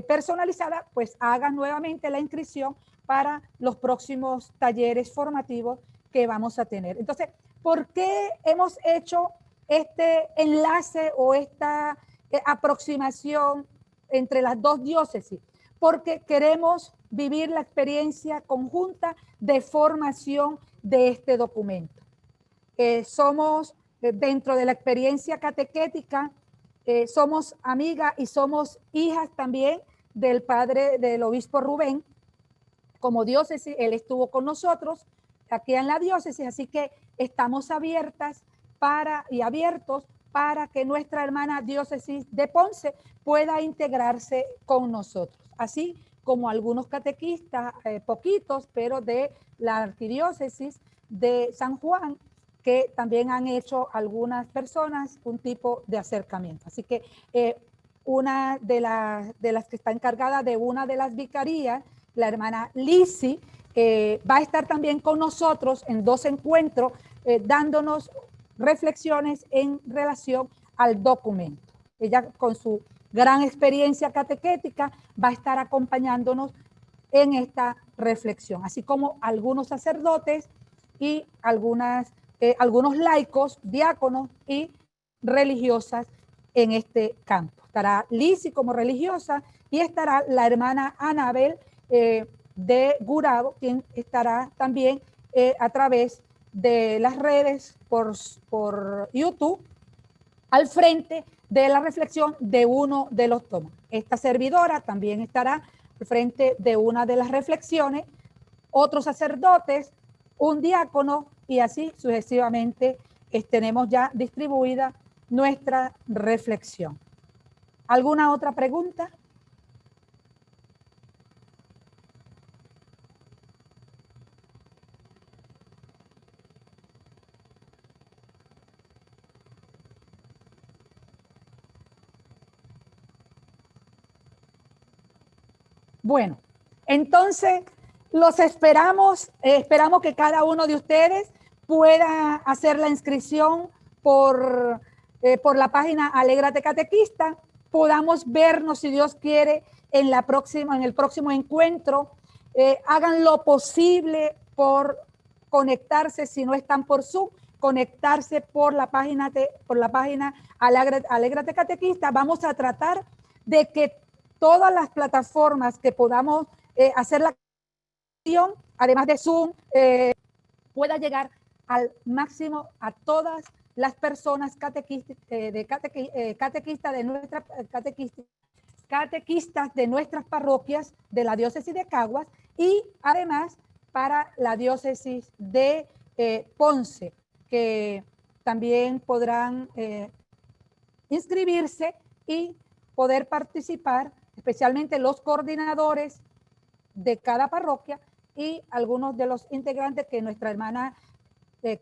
S1: personalizada, pues hagas nuevamente la inscripción para los próximos talleres formativos que vamos a tener. Entonces, ¿por qué hemos hecho este enlace o esta aproximación entre las dos diócesis? Porque queremos vivir la experiencia conjunta de formación de este documento. Somos, dentro de la experiencia catequética, somos amigas y somos hijas también del padre del obispo Rubén. Como diócesis, él estuvo con nosotros aquí en la diócesis, así que estamos abiertas y abiertos para que nuestra hermana diócesis de Ponce pueda integrarse con nosotros, así como algunos catequistas, poquitos, pero de la arquidiócesis de San Juan, que también han hecho algunas personas un tipo de acercamiento. Así que una de las que está encargada de una de las vicarías, la hermana Lisi, va a estar también con nosotros en 2 encuentros, dándonos reflexiones en relación al documento. Ella, con su gran experiencia catequética, va a estar acompañándonos en esta reflexión, así como algunos sacerdotes y algunos laicos, diáconos y religiosas en este campo. Estará Lisi como religiosa y estará la hermana Anabel de Gurabo, quien estará también a través de las redes por YouTube al frente de la reflexión de uno de los tomos. Esta servidora también estará al frente de una de las reflexiones, otros sacerdotes, un diácono y así sucesivamente tenemos ya distribuida nuestra reflexión. ¿Alguna otra pregunta? Bueno, entonces los esperamos, esperamos que cada uno de ustedes pueda hacer la inscripción por la página Alégrate Catequista, podamos vernos, si Dios quiere, en el próximo encuentro. Hagan lo posible por conectarse, si no están por Zoom, conectarse por la página Alégrate Catequista. Vamos a tratar de que todas las plataformas que podamos hacer la acción, además de Zoom, pueda llegar al máximo a todas las personas catequistas de nuestras parroquias de la diócesis de Caguas y además para la diócesis de Ponce, que también podrán inscribirse y poder participar, especialmente los coordinadores de cada parroquia y algunos de los integrantes que nuestra hermana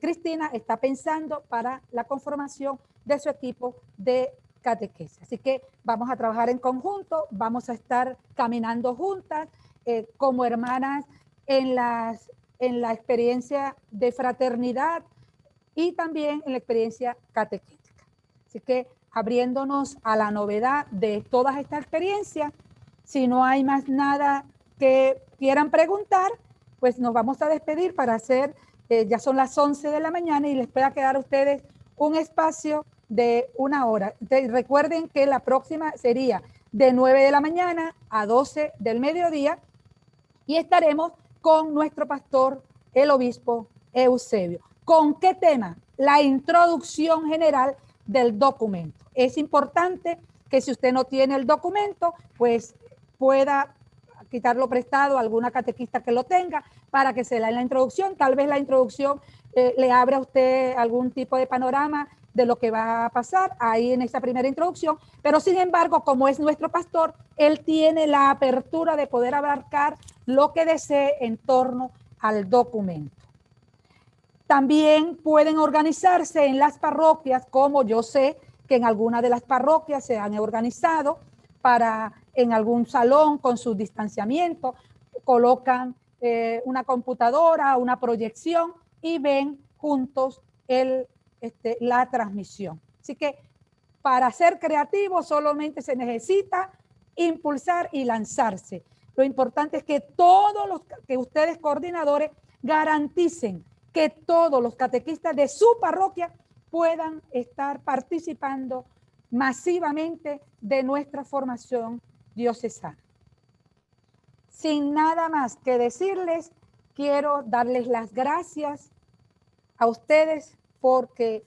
S1: Cristina está pensando para la conformación de su equipo de catequesis. Así que vamos a trabajar en conjunto, vamos a estar caminando juntas como hermanas en la experiencia de fraternidad y también en la experiencia catequética. Así que abriéndonos a la novedad de todas estas experiencias, si no hay más nada que quieran preguntar, pues nos vamos a despedir para hacer, ya son las 11 de la mañana y les pueda quedar a ustedes un espacio de 1 hora. Entonces, recuerden que la próxima sería de 9 de la mañana a 12 del mediodía y estaremos con nuestro pastor, el obispo Eusebio. ¿Con qué tema? La introducción general del documento. Es importante que si usted no tiene el documento, pues pueda quitarlo prestado a alguna catequista que lo tenga para que se lea la introducción. Tal vez la introducción le abra a usted algún tipo de panorama de lo que va a pasar ahí en esa primera introducción, pero sin embargo, como es nuestro pastor, él tiene la apertura de poder abarcar lo que desee en torno al documento. También pueden organizarse en las parroquias, como yo sé que en algunas de las parroquias se han organizado para en algún salón con su distanciamiento, colocan una computadora, una proyección y ven juntos la transmisión. Así que para ser creativo solamente se necesita impulsar y lanzarse. Lo importante es que todos los que ustedes coordinadores garanticen que todos los catequistas de su parroquia puedan estar participando masivamente de nuestra formación diocesana. Sin nada más que decirles, quiero darles las gracias a ustedes porque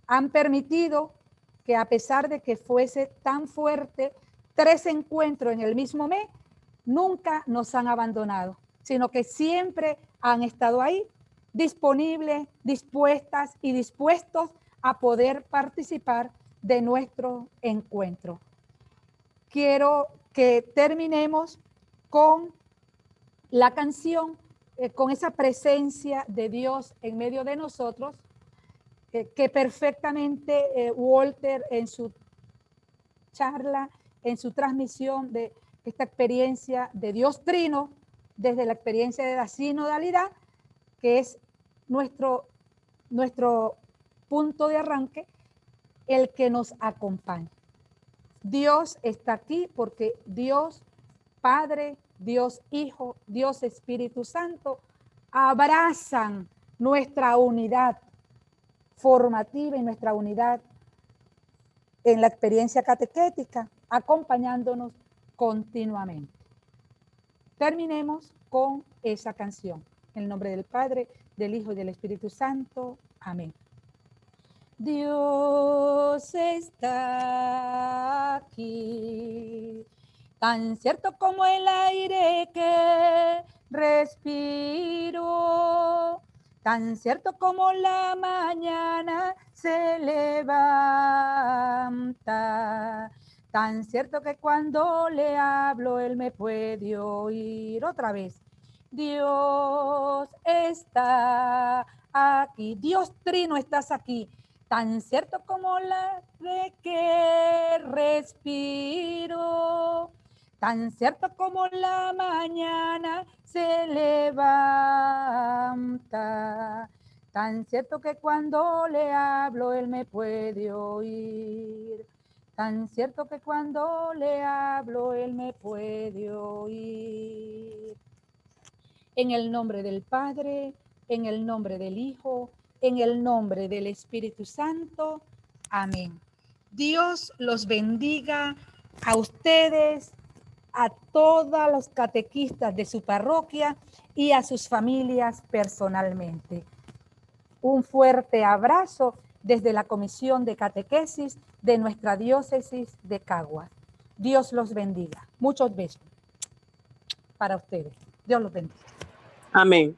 S1: han permitido que a pesar de que fuese tan fuerte 3 encuentros en el mismo mes, nunca nos han abandonado, sino que siempre han estado ahí, disponibles, dispuestas y dispuestos a poder participar de nuestro encuentro. Quiero que terminemos con la canción, con esa presencia de Dios en medio de nosotros, que perfectamente Walter en su charla, en su transmisión de esta experiencia de Dios Trino, desde la experiencia de la sinodalidad, que es nuestro punto de arranque, el que nos acompaña. Dios está aquí porque Dios Padre, Dios Hijo, Dios Espíritu Santo abrazan nuestra unidad formativa y nuestra unidad en la experiencia catequética, acompañándonos continuamente. terminemos con esa canción. En el nombre del Padre, del Hijo y del Espíritu Santo. Amén. Dios está aquí, tan cierto como el aire que respiro, tan cierto como la mañana se levanta, tan cierto que cuando le hablo él me puede oír. Otra vez. Dios está aquí. Dios Trino, estás aquí. Tan cierto como la de que respiro, tan cierto como la mañana se levanta, tan cierto que cuando le hablo él me puede oír, tan cierto que cuando le hablo él me puede oír. En el nombre del Padre, en el nombre del Hijo, en el nombre del Espíritu Santo. Amén. Dios los bendiga a ustedes, a todos los catequistas de su parroquia y a sus familias personalmente. Un fuerte abrazo desde la Comisión de Catequesis de nuestra diócesis de Caguas. Dios los bendiga. Muchos besos para ustedes. Dios los bendiga.
S10: Amén.